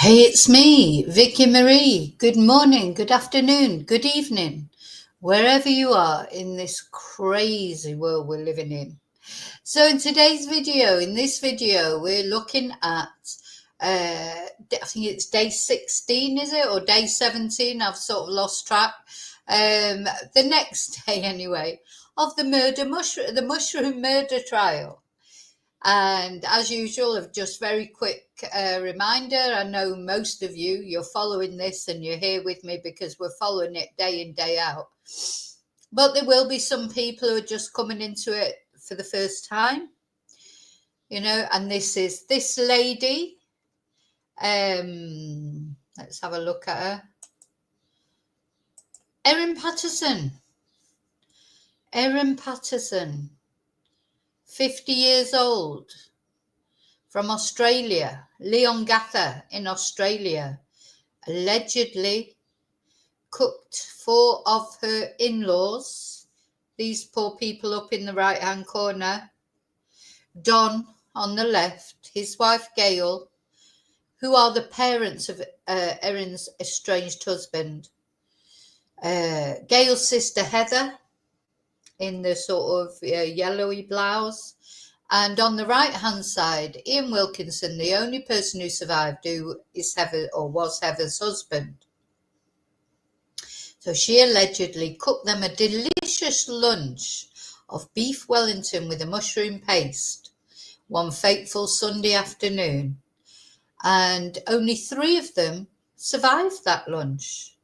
Hey, it's me, Vicky Marie. Good morning, good afternoon, good evening, wherever you are in this crazy world we're living in. So in this video, we're looking at, I think it's day 16, is it? Or day 17? I've sort of lost track. The next day anyway, of the mushroom murder trial. And as usual, just very quick reminder, I know most of you're following this and you're here with me because we're following it day in, day out. But there will be some people who are just coming into it for the first time, and this is this lady. Let's have a look at her. Erin Patterson. 50 years old. From Australia, Leongatha in Australia, allegedly cooked 4 of her in-laws, these poor people up in the right-hand corner, Don on the left, his wife Gail, who are the parents of Erin's estranged husband, Gail's sister Heather in the sort of yellowy blouse. And on the right-hand side, Ian Wilkinson, the only person who survived, who is Heather or was Heather's husband. So she allegedly cooked them a delicious lunch of beef Wellington with a mushroom paste one fateful Sunday afternoon. And only 3 of them survived that lunch.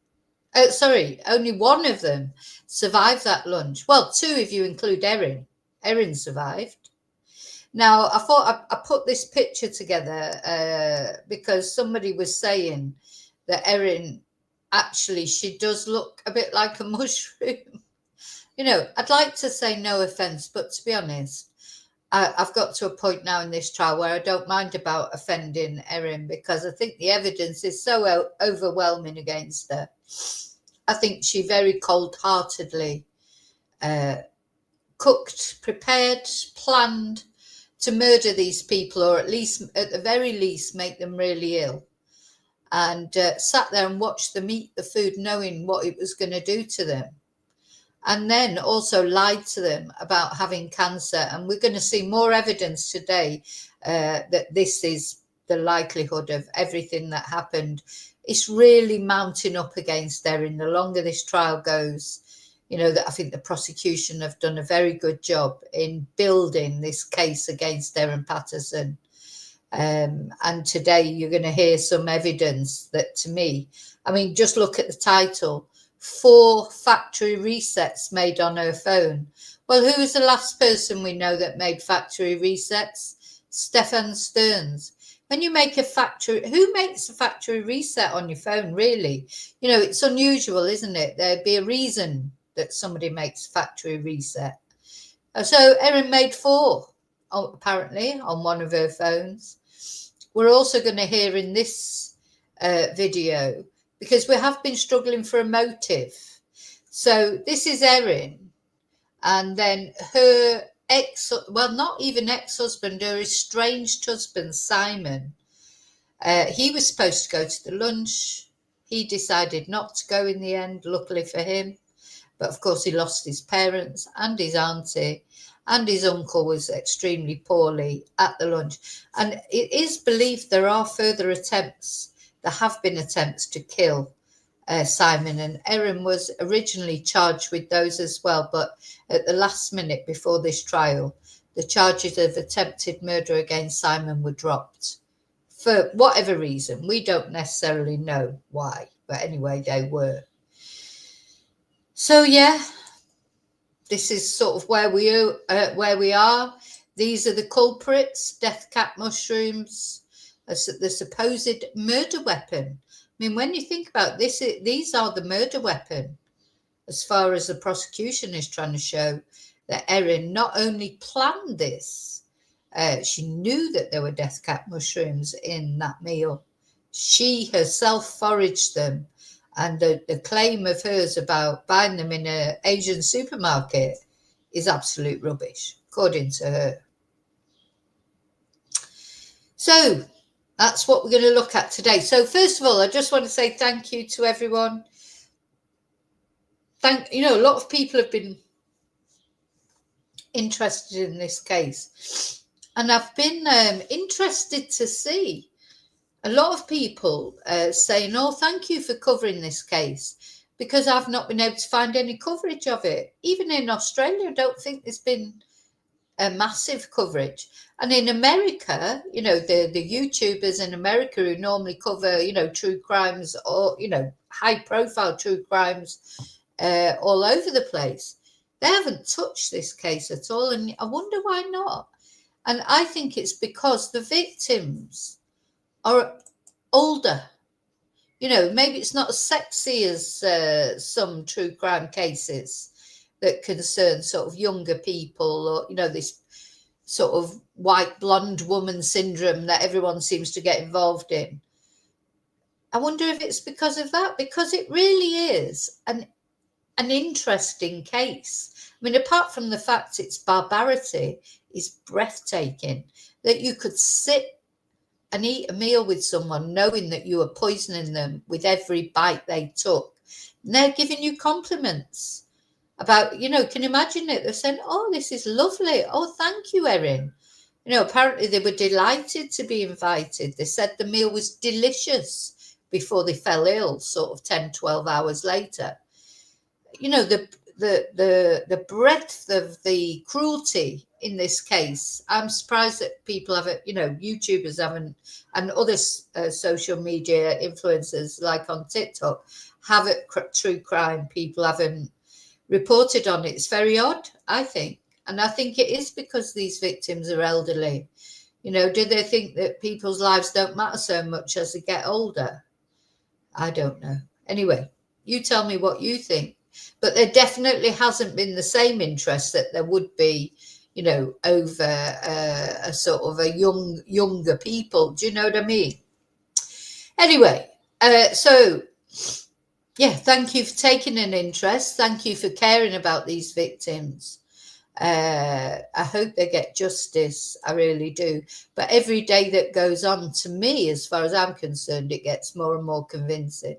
Only 1 of them survived that lunch. Well, 2 if you include Erin. Erin survived. Now, I thought I put this picture together because somebody was saying that Erin, actually, she does look a bit like a mushroom. I'd like to say no offence, but to be honest, I've got to a point now in this trial where I don't mind about offending Erin because I think the evidence is so overwhelming against her. I think she very cold-heartedly cooked, prepared, planned to murder these people, or at the very least make them really ill, and sat there and watched them eat the food knowing what it was going to do to them, and then also lied to them about having cancer. And we're going to see more evidence today that this is the likelihood of everything that happened. It's really mounting up against Erin the longer this trial goes. That I think the prosecution have done a very good job in building this case against Erin Patterson. And today you're going to hear some evidence that, to me, just look at the title, 4 factory resets made on her phone. Well, who was the last person we know that made factory resets? Stefan Stearns. When you make who makes a factory reset on your phone, really? It's unusual, isn't it? There'd be a reason that somebody makes factory reset. So Erin made 4, apparently, on one of her phones. We're also going to hear in this video, because we have been struggling for a motive. So this is Erin, and then her not even ex-husband, her estranged husband, Simon. He was supposed to go to the lunch. He decided not to go in the end, luckily for him. But of course, he lost his parents and his auntie, and his uncle was extremely poorly at the lunch. And it is believed there have been attempts to kill Simon, and Erin was originally charged with those as well. But at the last minute before this trial, the charges of attempted murder against Simon were dropped for whatever reason. We don't necessarily know why, but anyway, they were. So yeah, this is sort of where we are. These are the culprits: deathcap mushrooms, the supposed murder weapon. When you think about this, these are the murder weapon, as far as the prosecution is trying to show that Erin not only planned this, she knew that there were deathcap mushrooms in that meal. She herself foraged them. And the claim of hers about buying them in an Asian supermarket is absolute rubbish, according to her. So that's what we're going to look at today. So first of all, I just want to say thank you to everyone. A lot of people have been interested in this case, and I've been interested to see a lot of people saying, oh, thank you for covering this case, because I've not been able to find any coverage of it. Even in Australia, I don't think there's been a massive coverage. And in America, the YouTubers in America who normally cover, true crimes or, high profile true crimes all over the place, they haven't touched this case at all. And I wonder why not. And I think it's because the victims are older. Maybe it's not as sexy as some true crime cases that concern sort of younger people, or, this sort of white blonde woman syndrome that everyone seems to get involved in. I wonder if it's because of that, because it really is an interesting case. I mean, apart from the fact its barbarity is breathtaking, that you could sit and eat a meal with someone knowing that you were poisoning them with every bite they took. And they're giving you compliments about, can you imagine it? They're saying, oh, this is lovely. Oh, thank you, Erin. Apparently they were delighted to be invited. They said the meal was delicious before they fell ill, sort of 10, 12 hours later. The breadth of the cruelty in this case, I'm surprised that people haven't, YouTubers haven't, and other social media influencers like on TikTok, true crime people haven't reported on it. It's very odd, I think. And I think it is because these victims are elderly. Do they think that people's lives don't matter so much as they get older? I don't know. Anyway, you tell me what you think. But there definitely hasn't been the same interest that there would be, over a sort of a younger people. Do you know what I mean? Anyway, so yeah, thank you for taking an interest. Thank you for caring about these victims. I hope they get justice. I really do. But every day that goes on, to me, as far as I'm concerned, it gets more and more convincing.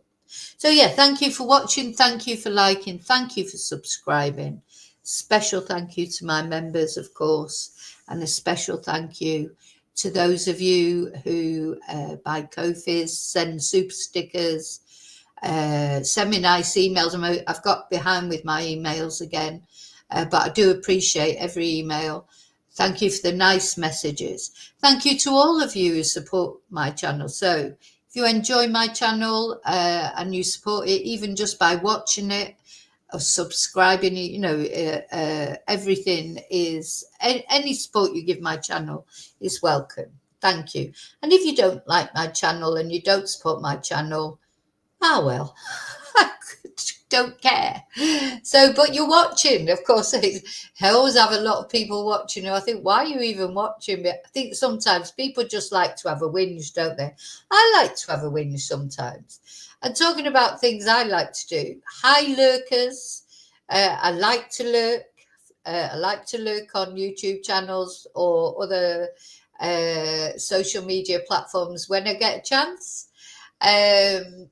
So yeah, thank you for watching. Thank you for liking. Thank you for subscribing. Special thank you to my members, of course, and a special thank you to those of you who buy Ko-Fis, send super stickers, send me nice emails. I've got behind with my emails again, but I do appreciate every email. Thank you for the nice messages. Thank you to all of you who support my channel. So if you enjoy my channel and you support it, even just by watching it or subscribing, everything is, any support you give my channel is welcome. Thank you. And if you don't like my channel and you don't support my channel, well, I don't care. So, but you're watching, of course. I always have a lot of people watching. I think, why are you even watching me? I think sometimes people just like to have a whinge, don't they? I like to have a whinge sometimes. And talking about things I like to do. Hi, lurkers. I like to lurk. I like to lurk on YouTube channels or other social media platforms when I get a chance.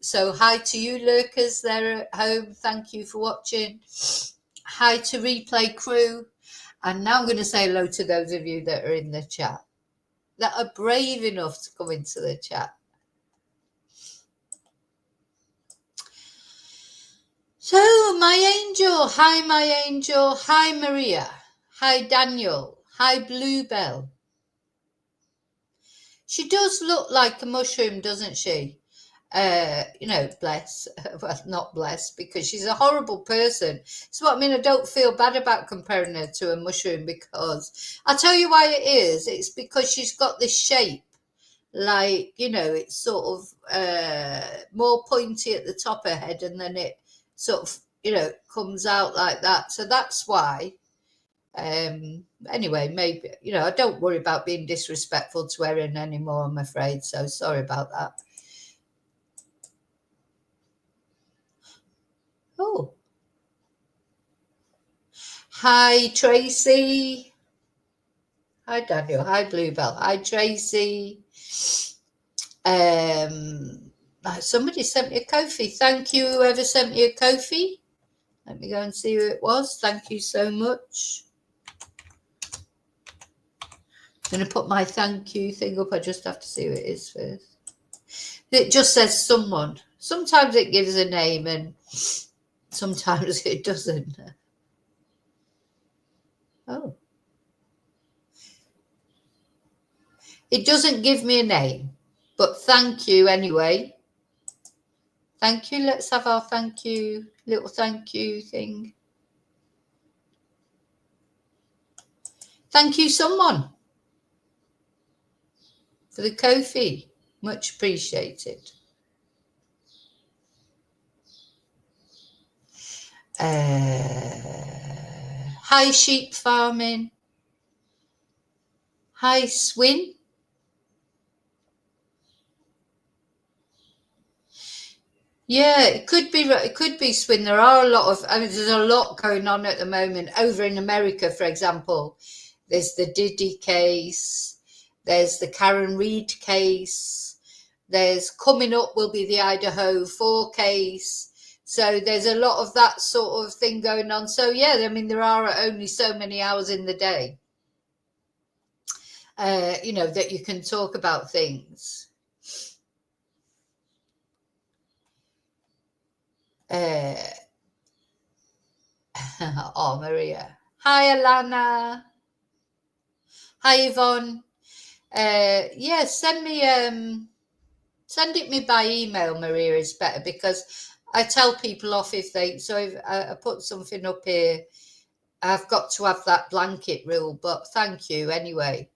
So hi to you lurkers there at home. Thank you for watching. Hi to replay crew. And now I'm going to say hello to those of you that are in the chat, that are brave enough to come into the chat. So my angel, hi my angel, hi Maria, hi Daniel, hi Bluebell. She does look like a mushroom, doesn't she? Bless, well, not bless, because she's a horrible person. So I mean, I don't feel bad about comparing her to a mushroom, because I'll tell you why it is. It's because she's got this shape, like, it's sort of more pointy at the top of her head, and then it sort of, comes out like that. So that's why. Anyway, maybe, I don't worry about being disrespectful to Erin anymore, I'm afraid. So sorry about that. Oh, hi Tracy. Hi Daniel. Hi Bluebell. Hi Tracy. Somebody sent me a Ko-fi. Thank you, whoever sent me a Ko-fi. Let me go and see who it was. Thank you so much. I'm going to put my thank you thing up. I just have to see who it is first. It just says someone. Sometimes it gives a name and sometimes it doesn't. Oh. It doesn't give me a name, but thank you anyway. Thank you. Let's have our thank you, little thank you thing. Thank you, someone, for the Ko-fi. Much appreciated. Hi, sheep farming. Hi, Swin. Yeah, it could be. It could be Swin. There are a lot of. I mean, there's a lot going on at the moment over in America. For example, there's the Diddy case. There's the Karen Reed case. There's coming up will be the Idaho 4 case. So there's a lot of that sort of thing going on. So yeah, I mean, there are only so many hours in the day, that you can talk about things. Oh, Maria. Hi, Alana. Hi, Yvonne. Yeah, send it me by email, Maria, is better, because I tell people off if I put something up here, I've got to have that blanket rule, but thank you anyway.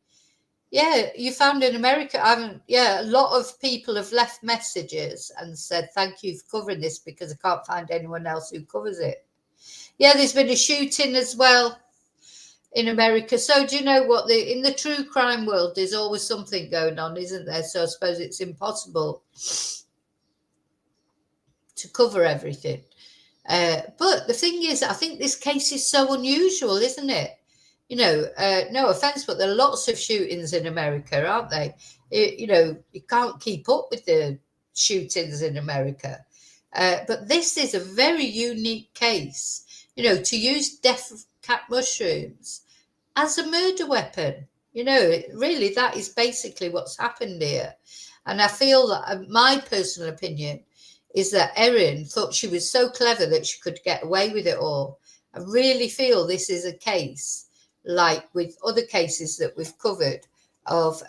Yeah, you found in America, a lot of people have left messages and said, thank you for covering this because I can't find anyone else who covers it. Yeah, there's been a shooting as well in America. So do you know what? In the true crime world, there's always something going on, isn't there? So I suppose it's impossible to cover everything. But the thing is, I think this case is so unusual, isn't it? No offense, but there are lots of shootings in America, aren't they? You can't keep up with the shootings in America. But this is a very unique case, to use deathcap mushrooms as a murder weapon. Really, that is basically what's happened here. And I feel that my personal opinion is that Erin thought she was so clever that she could get away with it all. I really feel this is a case like with other cases that we've covered of,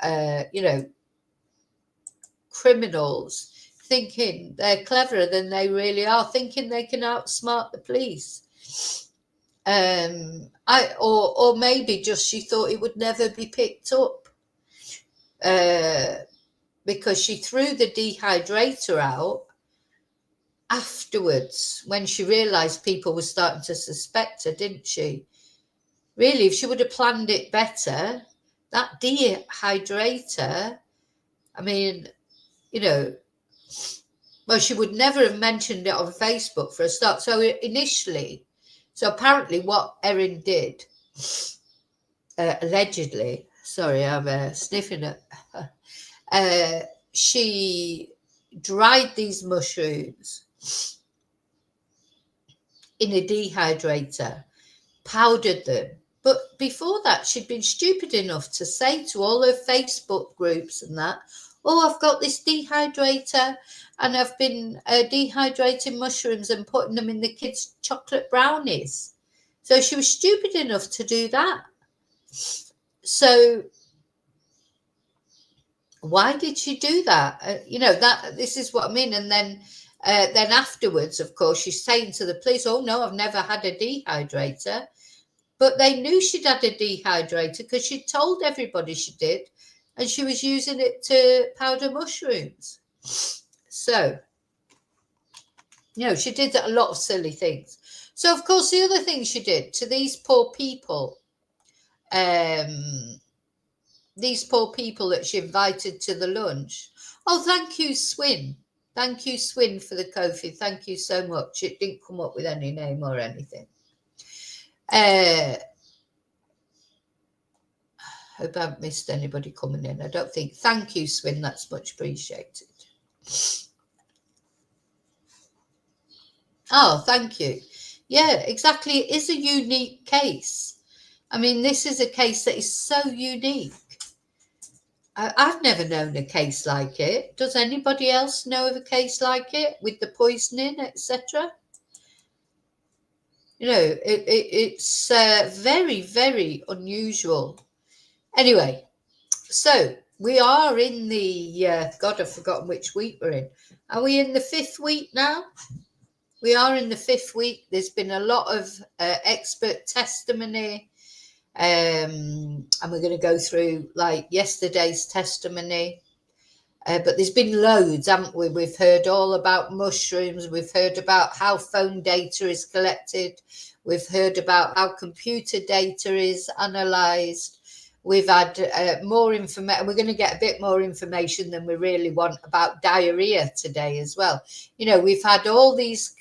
criminals thinking they're cleverer than they really are, thinking they can outsmart the police. Or maybe just she thought it would never be picked up because she threw the dehydrator out afterwards when she realized people were starting to suspect her, didn't she? Really, if she would have planned it better, that dehydrator, I mean, well, she would never have mentioned it on Facebook for a start. So apparently what Erin did, allegedly, sorry, I'm sniffing it, she dried these mushrooms in a dehydrator, powdered them. But before that, she'd been stupid enough to say to all her Facebook groups and that, oh, I've got this dehydrator and I've been dehydrating mushrooms and putting them in the kids' chocolate brownies. So she was stupid enough to do that. So why did she do that? This is what I mean. And then afterwards, of course, she's saying to the police, oh, no, I've never had a dehydrator. But they knew she'd had a dehydrator because she'd told everybody she did, and she was using it to powder mushrooms. So, she did a lot of silly things. So, of course, the other thing she did to these poor people that she invited to the lunch. Oh, thank you, Swin. Thank you, Swin, for the Ko-fi. Thank you so much. It didn't come up with any name or anything. Hope I haven't missed anybody coming in. I don't think. Thank you, Swin. That's much appreciated. Oh, thank you. Yeah, exactly. It is a unique case. I mean, this is a case that is so unique. I've never known a case like it. Does anybody else know of a case like it with the poisoning, etc.? You know, it's very, very unusual. Anyway, so we are in the, God, I've forgotten which week we're in. Are we in the 5th week now? We are in the 5th week. There's been a lot of expert testimony. And we're going to go through like yesterday's testimony. But there's been loads, haven't we? We've heard all about mushrooms. We've heard about how phone data is collected. We've heard about how computer data is analysed. We've had more information. We're going to get a bit more information than we really want about diarrhea today as well. You know, we've had all this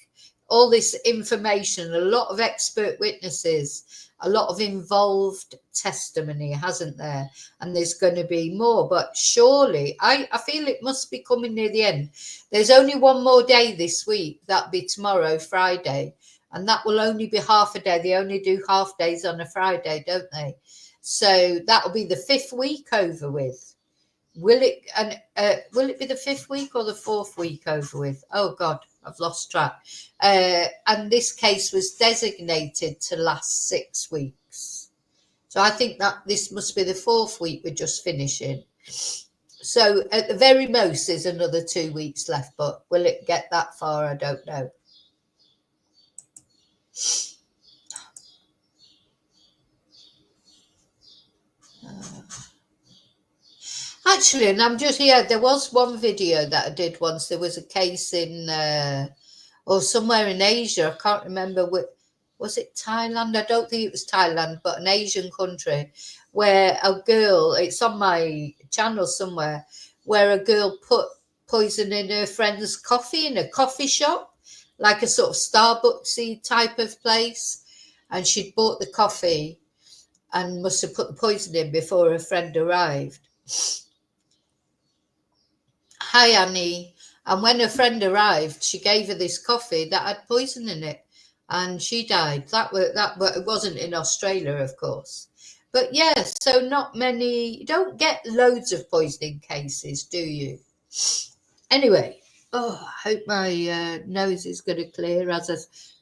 information, a lot of expert witnesses, a lot of involved testimony, hasn't there? And there's going to be more, but surely I feel it must be coming near the end. There's only one more day this week. That'll be tomorrow, Friday, and that will only be half a day. They only do half days on a Friday, don't they? So that'll be the 5th week over with. Will it be the 5th week or the 4th week over with? Oh God, I've lost track. And this case was designated to last 6 weeks. So I think that this must be the 4th week we're just finishing. So at the very most, there's another 2 weeks left, but will it get that far? I don't know. Actually, and I'm just here. There was one video that I did once. There was a case in or somewhere in Asia. I can't remember was it Thailand? I don't think it was Thailand, but an Asian country where a girl. It's on my channel somewhere where a girl put poison in her friend's coffee in a coffee shop, like a sort of Starbucksy type of place, and she'd bought the coffee and must have put the poison in before her friend arrived. Hi, Annie. And when her friend arrived, she gave her this coffee that had poison in it, and she died. But it wasn't in Australia, of course. But yeah, so not many. You don't get loads of poisoning cases, do you? Anyway, I hope my nose is going to clear.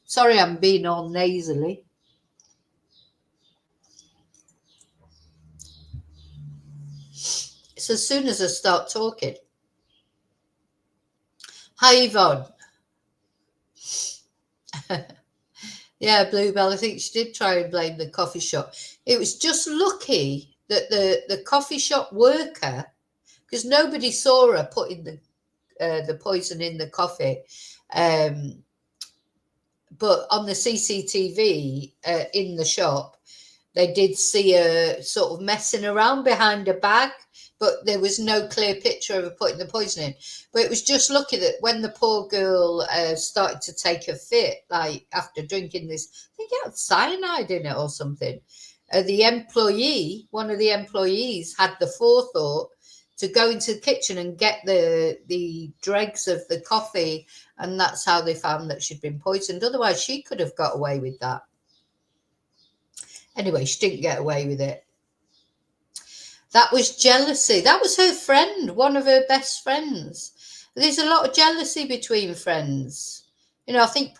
Sorry, I'm being all nasally. It's as soon as I start talking. Hi, Yvonne. Yeah, Bluebell, I think she did try and blame the coffee shop. It was just lucky that the coffee shop worker, because nobody saw her putting the poison in the coffee, but on the CCTV in the shop, they did see her sort of messing around behind a bag, but there was no clear picture of her putting the poison in. But it was just lucky that when the poor girl started to take a fit, like after drinking this, I think it had cyanide in it or something. One of the employees had the forethought to go into the kitchen and get the dregs of the coffee, and that's how they found that she'd been poisoned. Otherwise, she could have got away with that. Anyway, she didn't get away with it. That was jealousy. That was her friend, one of her best friends. There's a lot of jealousy between friends. You know, I think,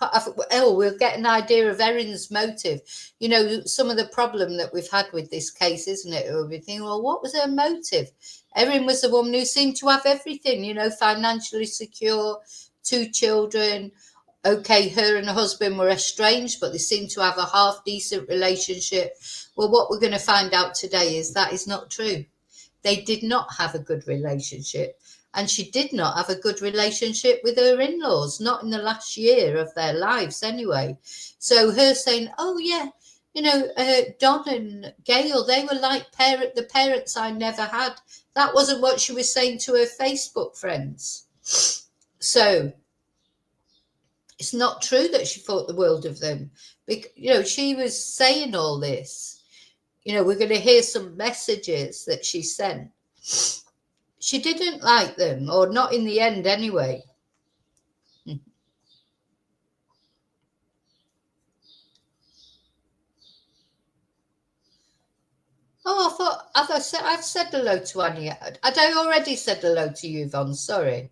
we'll get an idea of Erin's motive. You know, some of the problem that we've had with this case, isn't it? We'll be thinking, well, what was her motive? Erin was a woman who seemed to have everything, you know, financially secure, 2 children. Okay, her and her husband were estranged, but they seemed to have a half-decent relationship. Well, what we're going to find out today is that is not true. They did not have a good relationship. And she did not have a good relationship with her in-laws, not in the last year of their lives anyway. So her saying, oh, yeah, you know, Don and Gail, they were like the parents I never had. That wasn't what she was saying to her Facebook friends. So it's not true that she thought the world of them. You know, she was saying all this, we're going to hear some messages that she sent. She didn't like them, or not in the end anyway. Oh, I thought I've said hello to Annie. Had I already said hello to you, Yvonne? Sorry.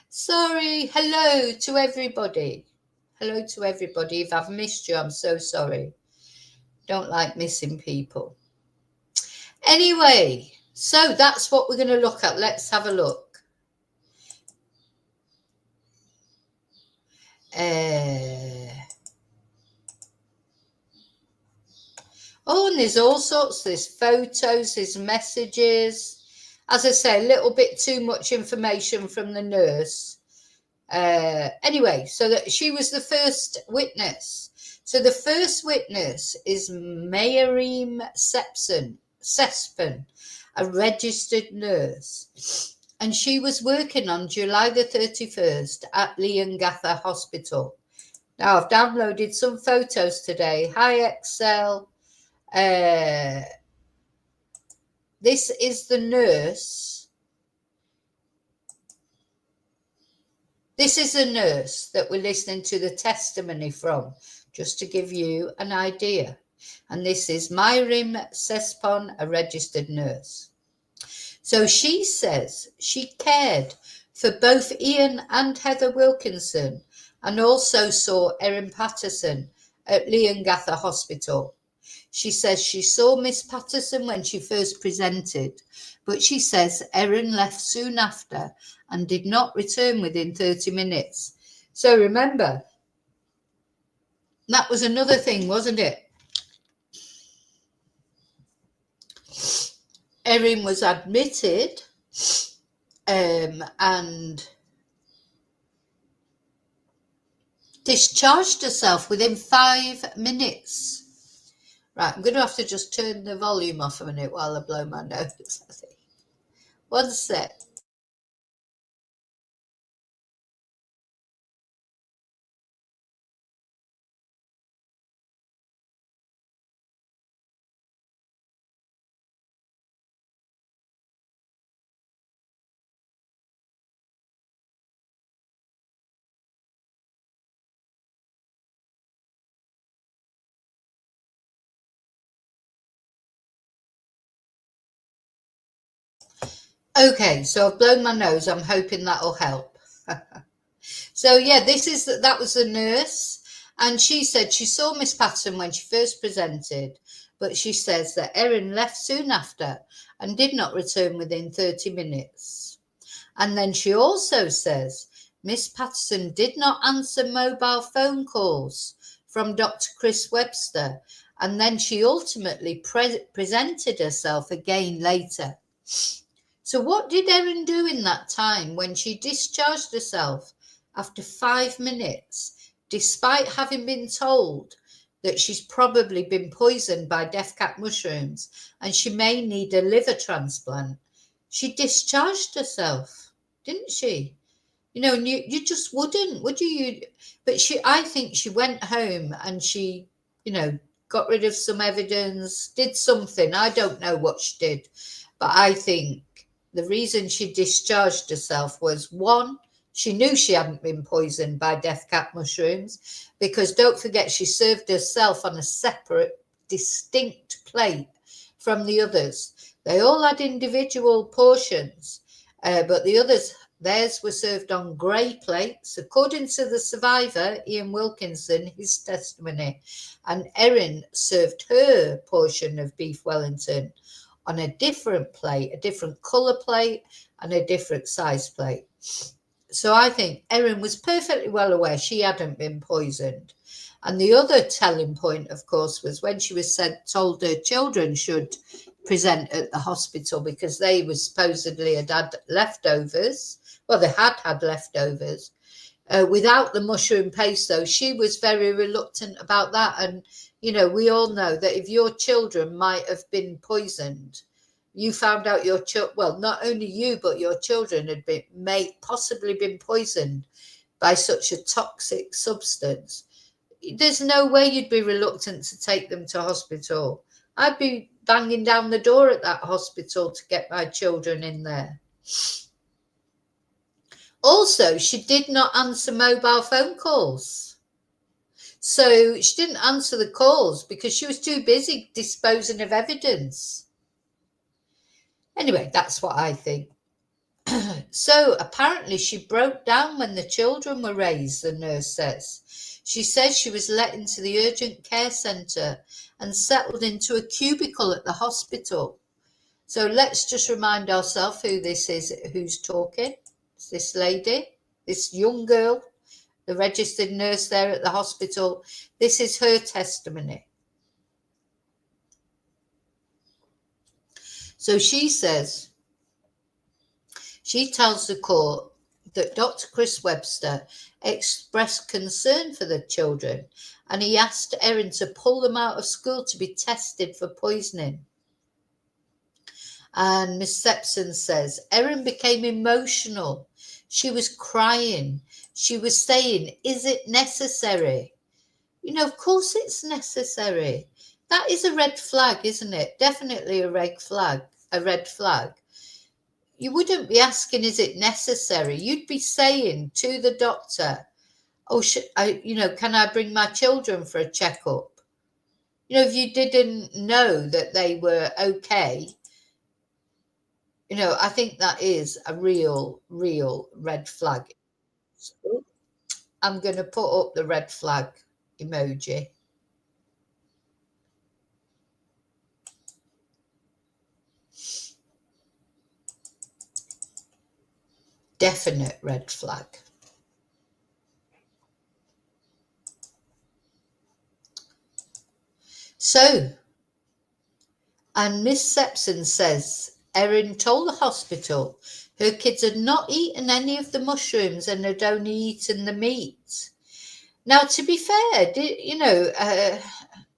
Sorry. Hello to everybody. Hello to everybody. If I've missed you, I'm so sorry. Don't like missing people. Anyway, so that's what we're going to look at. Let's have a look. And there's all sorts. There's photos, there's messages. As I say, a little bit too much information from the nurse. Anyway, so that she was the first witness. So the first witness is Erin Patterson, a registered nurse. And she was working on July the 31st at Leongatha Hospital. Now, I've downloaded some photos today. Hi, Excel. This is the nurse. This is a nurse that we're listening to the testimony from, just to give you an idea. And this is Erin Patterson, a registered nurse. So she says she cared for both Ian and Heather Wilkinson, and also saw Erin Patterson at Leongatha Hospital. She says she saw Miss Patterson when she first presented, but she says Erin left soon after and did not return within 30 minutes. So remember, that was another thing, wasn't it? Erin was admitted and discharged herself within 5 minutes. Right, I'm going to have to just turn the volume off a minute while I blow my nose. One sec. Okay, so I've blown my nose. I'm hoping that'll help. So yeah, that was the nurse, and she said she saw Miss Patterson when she first presented, but she says that Erin left soon after and did not return within 30 minutes. And then she also says Miss Patterson did not answer mobile phone calls from Dr. Chris Webster, and then she ultimately presented herself again later. So what did Erin do in that time when she discharged herself after 5 minutes, despite having been told that she's probably been poisoned by deathcap mushrooms and she may need a liver transplant? She discharged herself, didn't she? And you just wouldn't, would you? But I think she went home and she, got rid of some evidence, did something. I don't know what she did, but I think the reason she discharged herself was, one, she knew she hadn't been poisoned by deathcap mushrooms, because don't forget she served herself on a separate, distinct plate from the others. They all had individual portions, but theirs were served on grey plates, according to the survivor, Ian Wilkinson, his testimony. And Erin served her portion of beef Wellington on a different plate, a different colour plate, and a different size plate. So I think Erin was perfectly well aware she hadn't been poisoned. And the other telling point, of course, was when she was told her children should present at the hospital because they were supposedly had leftovers. Well, they had leftovers. Without the mushroom paste, though, she was very reluctant about that. And, we all know that if your children might have been poisoned, you found out not only you, but your children had possibly been poisoned by such a toxic substance. there's no way you'd be reluctant to take them to hospital. I'd be banging down the door at that hospital to get my children in there. Also, she did not answer mobile phone calls. So she didn't answer the calls because she was too busy disposing of evidence. Anyway, that's what I think. So apparently she broke down when the children were raised, the nurse says. She says she was let into the urgent care centre and settled into a cubicle at the hospital. So let's just remind ourselves who this is, who's talking. It's this lady, this young girl, the registered nurse there at the hospital. This is her testimony. So she says, she tells the court that Dr. Chris Webster expressed concern for the children and he asked Erin to pull them out of school to be tested for poisoning. And Miss Sepson says, Erin became emotional. She was crying. She was saying, is it necessary? You know, of course it's necessary. That is a red flag, isn't it? Definitely a red flag. A red flag. You wouldn't be asking, is it necessary? You'd be saying to the doctor, oh, can I bring my children for a checkup? You know, if you didn't know that they were okay, you know, I think that is a real red flag. So I'm going to put up the red flag emoji. Definite red flag. So, and Miss Sepson says Erin told the hospital her kids had not eaten any of the mushrooms and had only eaten the meat. Now, to be fair,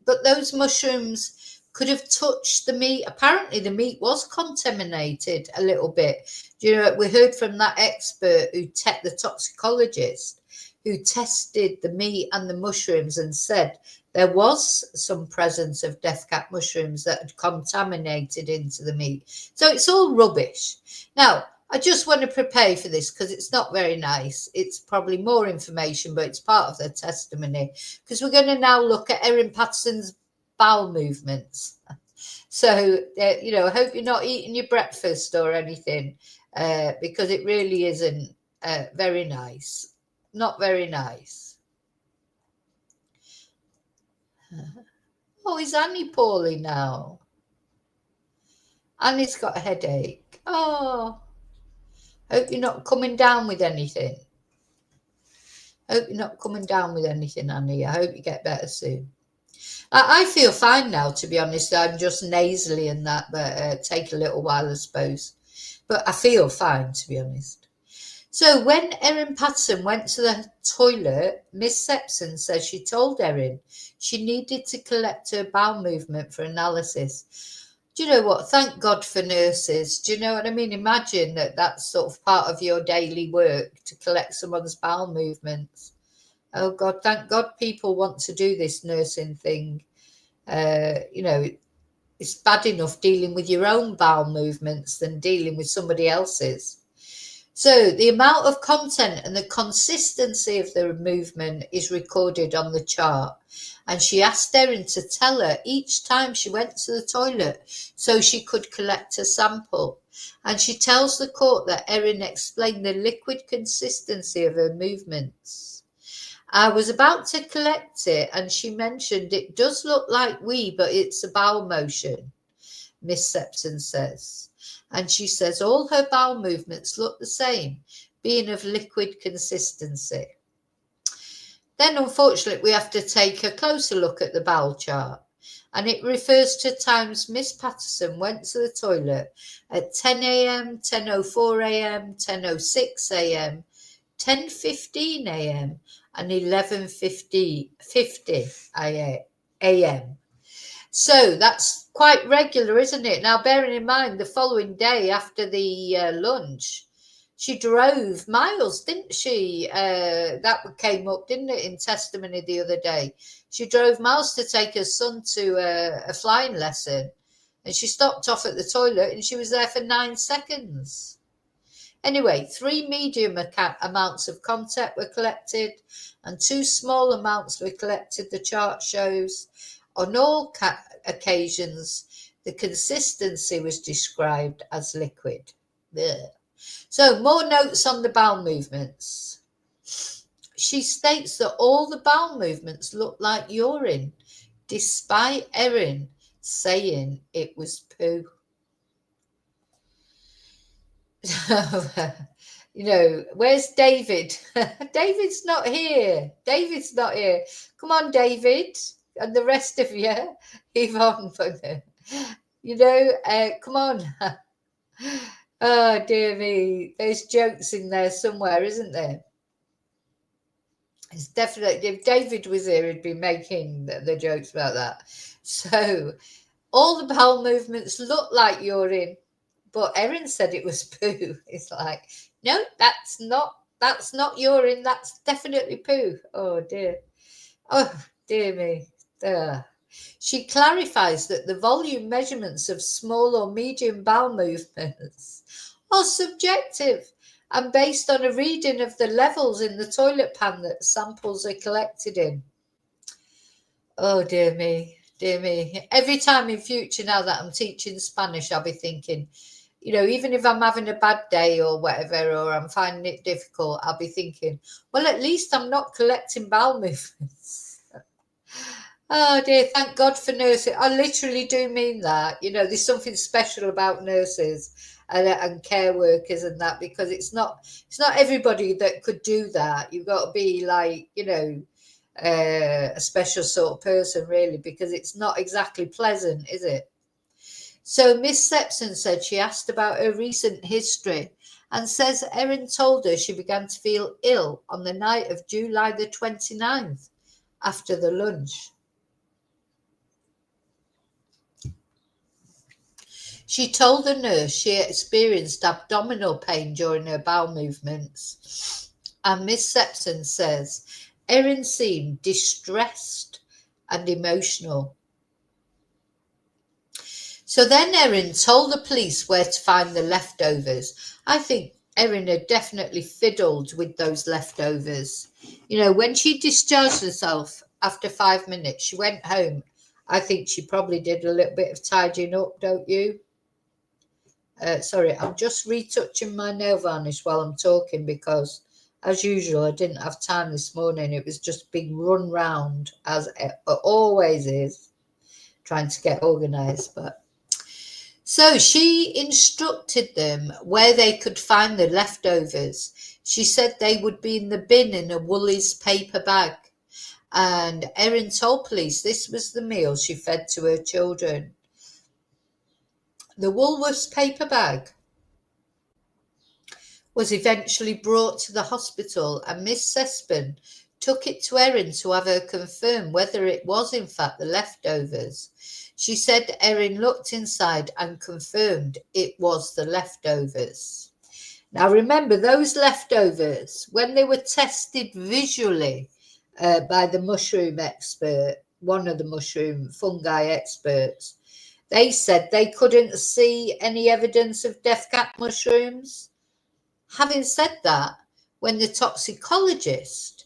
but those mushrooms could have touched the meat. Apparently, the meat was contaminated a little bit. You know, we heard from that expert the toxicologist, who tested the meat and the mushrooms and said there was some presence of deathcap mushrooms that had contaminated into the meat. So it's all rubbish. Now, I just want to prepare for this because it's not very nice. It's probably more information, but it's part of their testimony. Because we're going to now look at Erin Patterson's bowel movements. So, I hope you're not eating your breakfast or anything because it really isn't very nice. Not very nice. Oh, is Annie poorly now? Annie's got a headache. Oh, hope you're not coming down with anything. Hope you're not coming down with anything, Annie. I hope you get better soon. I feel fine now, to be honest. I'm just nasally and that, but take a little while, I suppose. But I feel fine, to be honest. So when Erin Patterson went to the toilet, Miss Sepson says she told Erin she needed to collect her bowel movement for analysis. Do you know what? Thank God for nurses. Do you know what I mean? Imagine that that's sort of part of your daily work, to collect someone's bowel movements. Oh God, thank God people want to do this nursing thing. It's bad enough dealing with your own bowel movements than dealing with somebody else's. So the amount of content and the consistency of the movement is recorded on the chart. And she asked Erin to tell her each time she went to the toilet so she could collect a sample. And she tells the court that Erin explained the liquid consistency of her movements. I was about to collect it and she mentioned it does look like wee, but it's a bowel motion, Miss Sepson says. And she says all her bowel movements look the same, being of liquid consistency. Then, unfortunately, we have to take a closer look at the bowel chart. And it refers to times Miss Patterson went to the toilet at 10 a.m., 10:04 a.m., 10:06 a.m., 10:15 a.m., and 11:50 a.m. So that's quite regular, isn't it? Now, bearing in mind the following day after the lunch, She drove miles, didn't she? That came up, didn't it, in testimony the other day? She drove miles to take her son to a flying lesson, and she stopped off at the toilet and she was there for 9 seconds. Anyway, 3 medium amounts of contact were collected and 2 small amounts were collected, the chart shows. On all occasions, the consistency was described as liquid. Ugh. So, more notes on the bowel movements. She states that all the bowel movements look like urine, despite Erin saying it was poo. Where's David? David's not here. David's not here. Come on, David, and the rest of you, Yvonne. Come on. Oh, dear me. There's jokes in there somewhere, isn't there? It's definitely, if David was here, he'd be making the jokes about that. So, all the bowel movements look like urine, but Erin said it was poo. It's like, no, that's not urine. That's definitely poo. Oh, dear. Oh, dear me. She clarifies that the volume measurements of small or medium bowel movements are subjective and based on a reading of the levels in the toilet pan that samples are collected in. Oh, dear me, dear me. Every time in future now that I'm teaching Spanish, I'll be thinking, even if I'm having a bad day or whatever, or I'm finding it difficult, I'll be thinking, well, at least I'm not collecting bowel movements. Oh dear, thank God for nurses. I literally do mean that. There's something special about nurses and care workers and that, because it's not everybody that could do that. You've got to be like, a special sort of person, really, because it's not exactly pleasant, is it? So Miss Sepson said she asked about her recent history and says Erin told her she began to feel ill on the night of July the 29th after the lunch. She told the nurse she experienced abdominal pain during her bowel movements. And Miss Sepson says Erin seemed distressed and emotional. So then Erin told the police where to find the leftovers. I think Erin had definitely fiddled with those leftovers. When she discharged herself after 5 minutes, she went home. I think she probably did a little bit of tidying up, don't you? Sorry, I'm just retouching my nail varnish while I'm talking because, as usual, I didn't have time this morning. It was just a big run round, as it always is, trying to get organised. So she instructed them where they could find the leftovers. She said they would be in the bin in a Woolies paper bag. And Erin told police this was the meal she fed to her children. The Woolworths paper bag was eventually brought to the hospital, and Miss Sepson took it to Erin to have her confirm whether it was in fact the leftovers. She said Erin looked inside and confirmed it was the leftovers. Now remember, those leftovers, when they were tested visually by the mushroom expert, one of the mushroom fungi experts, they said they couldn't see any evidence of deathcap mushrooms. Having said that, when the toxicologist,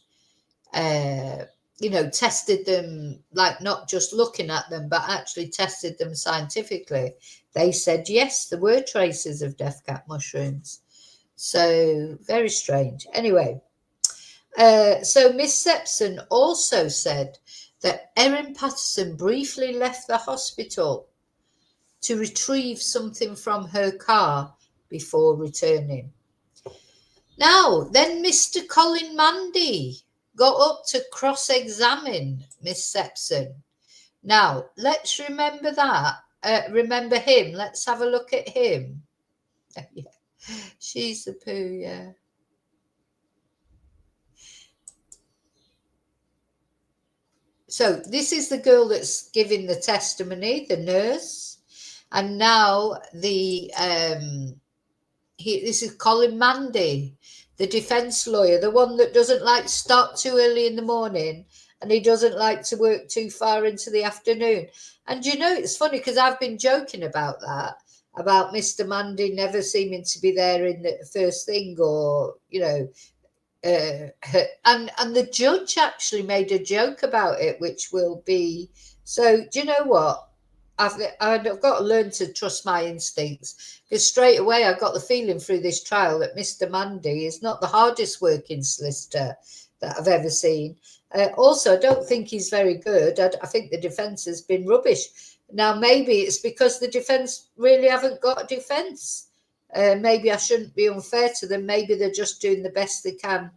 tested them, like not just looking at them, but actually tested them scientifically, they said, yes, there were traces of deathcap mushrooms. So very strange. Anyway, so Miss Sepson also said that Erin Patterson briefly left the hospital to retrieve something from her car before returning. Now, then Mr. Colin Mandy got up to cross-examine Miss Sepson. Now, let's remember that. Remember him. Let's have a look at him. Yeah. She's the poo, yeah. So this is the girl that's giving the testimony, the nurse. And now the this is Colin Mandy, the defence lawyer, the one that doesn't like to start too early in the morning, and he doesn't like to work too far into the afternoon. And you know, it's funny because I've been joking about that, about Mr. Mandy never seeming to be there in the first thing, or and the judge actually made a joke about it, which will be so. Do you know what? I've got to learn to trust my instincts, because straight away I got the feeling through this trial that Mr. Mandy is not the hardest working solicitor that I've ever seen. Also, I don't think he's very good. I think the defence has been rubbish. Now, maybe it's because the defence really haven't got a defence. Maybe I shouldn't be unfair to them. Maybe they're just doing the best they can,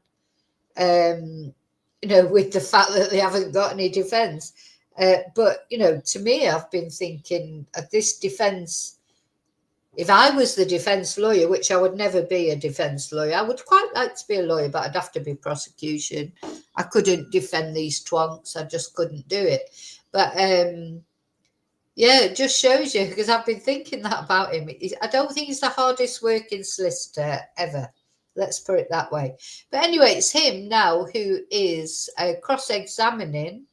with the fact that they haven't got any defence. But, to me, I've been thinking of this defence. If I was the defence lawyer, which I would never be a defence lawyer, I would quite like to be a lawyer, but I'd have to be prosecution. I couldn't defend these twonks. I just couldn't do it. But, yeah, it just shows you, because I've been thinking that about him. I don't think he's the hardest working solicitor ever. Let's put it that way. But anyway, it's him now who is cross-examining.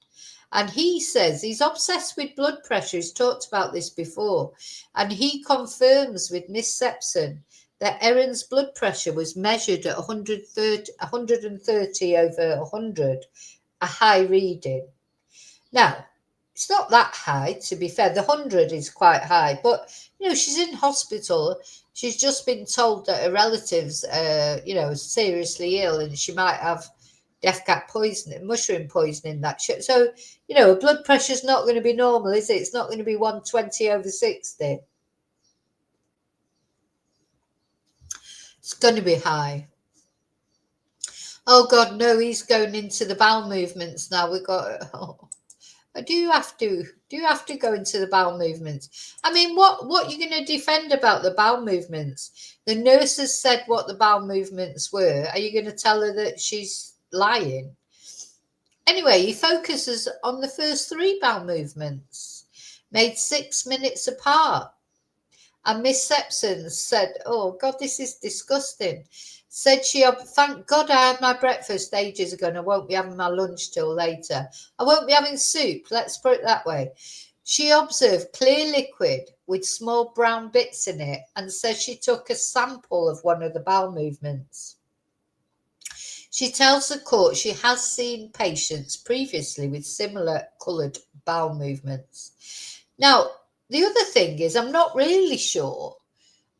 And he says he's obsessed with blood pressure. He's talked about this before. And he confirms with Miss Sepson that Erin's blood pressure was measured at 130 over 100, a high reading. Now, it's not that high, to be fair. The 100 is quite high. But, she's in hospital. She's just been told that her relatives are, seriously ill, and she might have deathcap poisoning, mushroom poisoning, that shit. So, her blood pressure's not going to be normal, is it? It's not going to be 120 over 60. It's going to be high. Oh, God, no, he's going into the bowel movements now. We've got... Do you have to go into the bowel movements? I mean, what are you going to defend about the bowel movements? The nurses said what the bowel movements were. Are you going to tell her that she's lying? Anyway, he focuses on the first 3 bowel movements, made 6 minutes apart. And Miss Sepson said, oh, God, this is disgusting. Said thank God I had my breakfast ages ago and I won't be having my lunch till later. I won't be having soup, let's put it that way. She observed clear liquid with small brown bits in it and says she took a sample of one of the bowel movements. She tells the court she has seen patients previously with similar coloured bowel movements. Now, the other thing is, I'm not really sure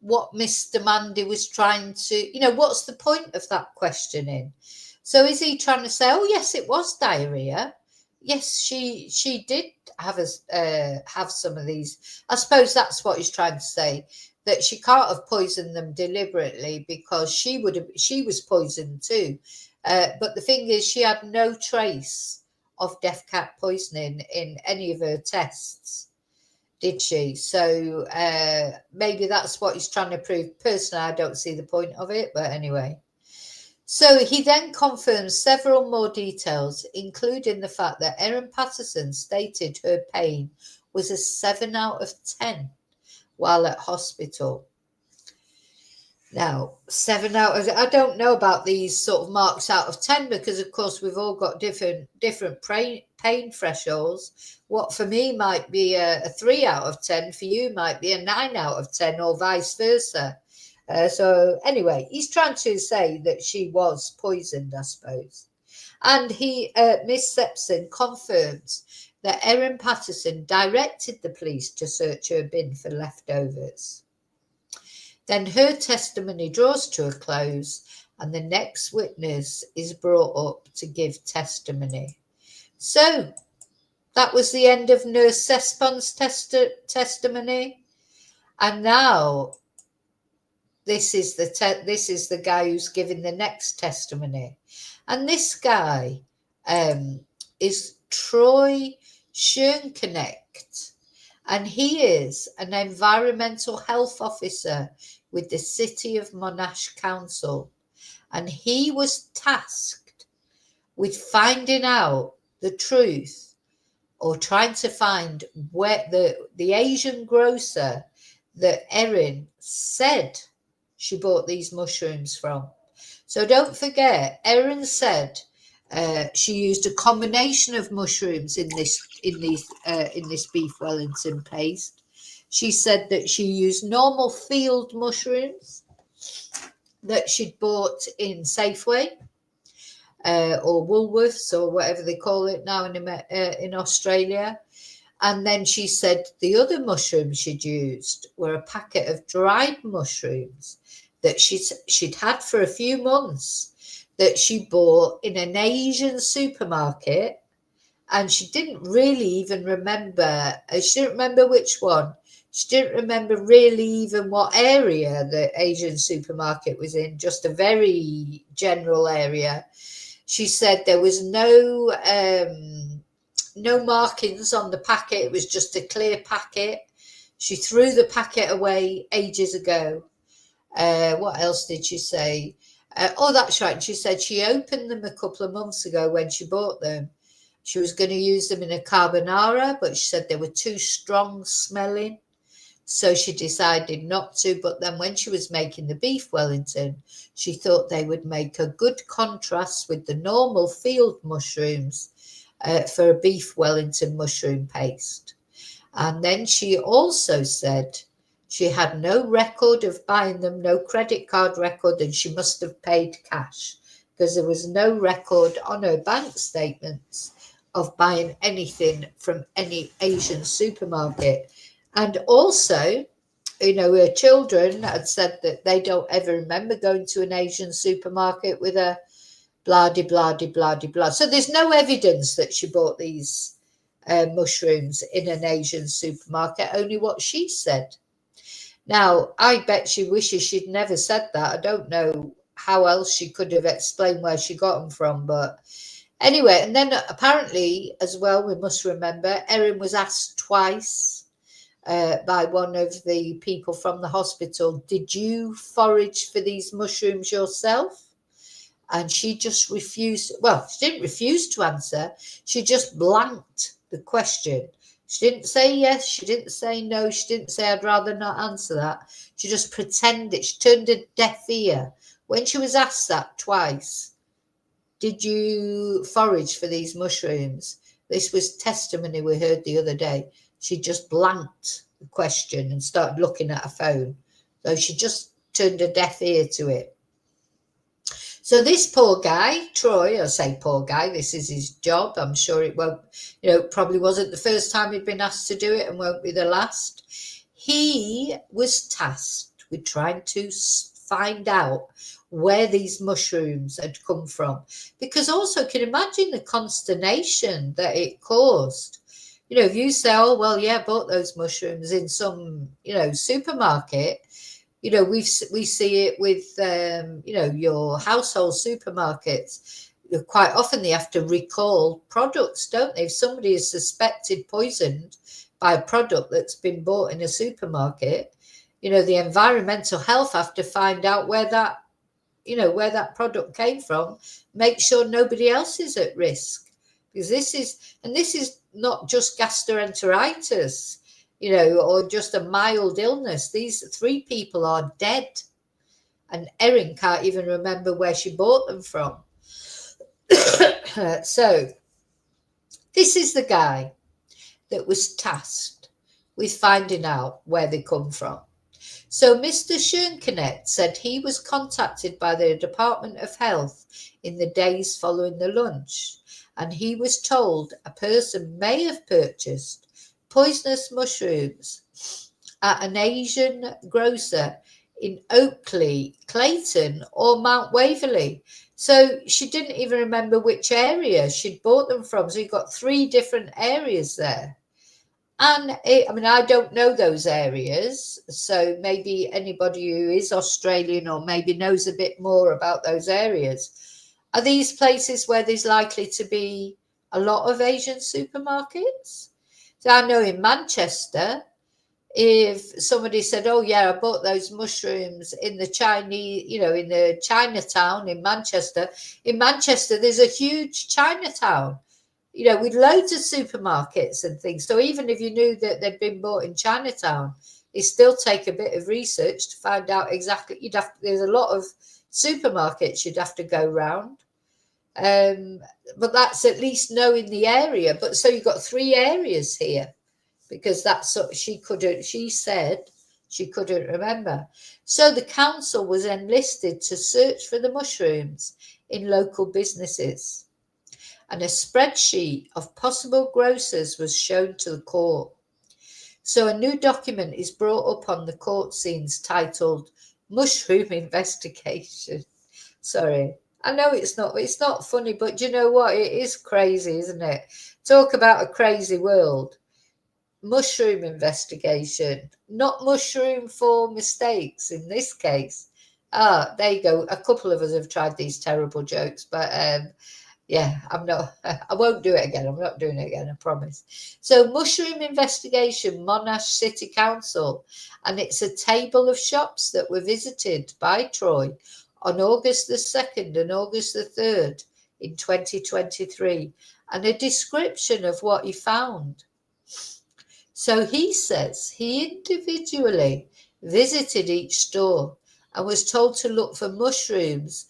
what Mr. Mandy was trying to, what's the point of that questioning? So is he trying to say, oh, yes, it was diarrhea. Yes, she did have some of these. I suppose that's what he's trying to say, that she can't have poisoned them deliberately because she was poisoned too. But the thing is, she had no trace of deathcap poisoning in any of her tests, did she? So maybe that's what he's trying to prove. Personally, I don't see the point of it, but anyway. So he then confirms several more details, including the fact that Erin Patterson stated her pain was a 7 out of 10 while at hospital. Now, 7 out of, I don't know about these sort of marks out of 10, because of course we've all got different pain thresholds. What for me might be a 3 out of 10, for you might be a 9 out of 10, or vice versa. So anyway, he's trying to say that she was poisoned, I suppose. And Miss Sepson confirms that Erin Patterson directed the police to search her bin for leftovers. Then her testimony draws to a close and the next witness is brought up to give testimony. So that was the end of Nurse Sespon's testimony. And now this is the guy who's giving the next testimony. And this guy is Troy Schoenknecht. And he is an environmental health officer with the City of Monash Council. And he was tasked with finding out the truth, or trying to find where the Asian grocer that Erin said she bought these mushrooms from. So don't forget, Erin said she used a combination of mushrooms in this beef Wellington paste. She said that she used normal field mushrooms that she'd bought in Safeway or Woolworths or whatever they call it now in Australia. And then she said the other mushrooms she'd used were a packet of dried mushrooms that she'd had for a few months, that she bought in an Asian supermarket, and she didn't really even remember. She didn't remember which one. She didn't remember really even what area the Asian supermarket was in, just a very general area. She said there was no markings on the packet. It was just a clear packet. She threw the packet away ages ago. What else did she say? Oh, that's right. She said she opened them a couple of months ago when she bought them. She was going to use them in a carbonara, but she said they were too strong smelling. So she decided not to. But then when she was making the beef Wellington, she thought they would make a good contrast with the normal field mushrooms for a beef Wellington mushroom paste. And then she also said she had no record of buying them, no credit card record, and she must have paid cash because there was no record on her bank statements of buying anything from any Asian supermarket. And also, her children had said that they don't ever remember going to an Asian supermarket with a blah de blah de blah de blah. So there's no evidence that she bought these mushrooms in an Asian supermarket, only what she said. Now, I bet she wishes she'd never said that. I don't know how else she could have explained where she got them from, but anyway. And then apparently as well, we must remember, Erin was asked twice by one of the people from the hospital, did you forage for these mushrooms yourself? And she just refused. Well, she didn't refuse to answer. She just blanked the question. She didn't say yes. She didn't say no. She didn't say, I'd rather not answer that. She just pretended. She turned a deaf ear. When she was asked that twice, did you forage for these mushrooms? This was testimony we heard the other day. She just blanked the question and started looking at her phone. So she just turned a deaf ear to it. So this poor guy, Troy, I say poor guy, this is his job. I'm sure it won't, probably wasn't the first time he'd been asked to do it and won't be the last. He was tasked with trying to find out where these mushrooms had come from. Because also, can you imagine the consternation that it caused? If you say, oh, well, yeah, I bought those mushrooms in some, supermarket, we see it with, your household supermarkets. Quite often they have to recall products, don't they? If somebody is suspected poisoned by a product that's been bought in a supermarket, the environmental health have to find out where that product came from, make sure nobody else is at risk. Because this is not just gastroenteritis, or just a mild illness. These 3 people are dead. And Erin can't even remember where she bought them from. So this is the guy that was tasked with finding out where they come from. So Mr. Schoenkenet said he was contacted by the Department of Health in the days following the lunch, and he was told a person may have purchased poisonous mushrooms at an Asian grocer in Oakley, Clayton, or Mount Waverley. So she didn't even remember which area she'd bought them from. So you've got 3 different areas there. And I don't know those areas. So maybe anybody who is Australian or maybe knows a bit more about those areas. Are these places where there's likely to be a lot of Asian supermarkets? So I know in Manchester, if somebody said, oh, yeah, I bought those mushrooms in the Chinese, in the Chinatown in Manchester. In Manchester, there's a huge Chinatown, with loads of supermarkets and things. So even if you knew that they'd been bought in Chinatown, it still take a bit of research to find out exactly. There's a lot of supermarkets you'd have to go round. But that's at least knowing the area. But so you've got 3 areas here, because that's what she said she couldn't remember. So the council was enlisted to search for the mushrooms in local businesses, and a spreadsheet of possible grocers was shown to the court. So a new document is brought up on the court scenes titled Mushroom Investigation. Sorry, I know it's not funny, but you know what? It is crazy, isn't it? Talk about a crazy world. Mushroom investigation, not mushroom for mistakes in this case. There you go. A couple of us have tried these terrible jokes, but yeah, I won't do it again. I'm not doing it again, I promise. So mushroom investigation, Monash City Council, and it's a table of shops that were visited by Troy on August the 2nd and August the 3rd in 2023, and a description of what he found. So he says he individually visited each store and was told to look for mushrooms,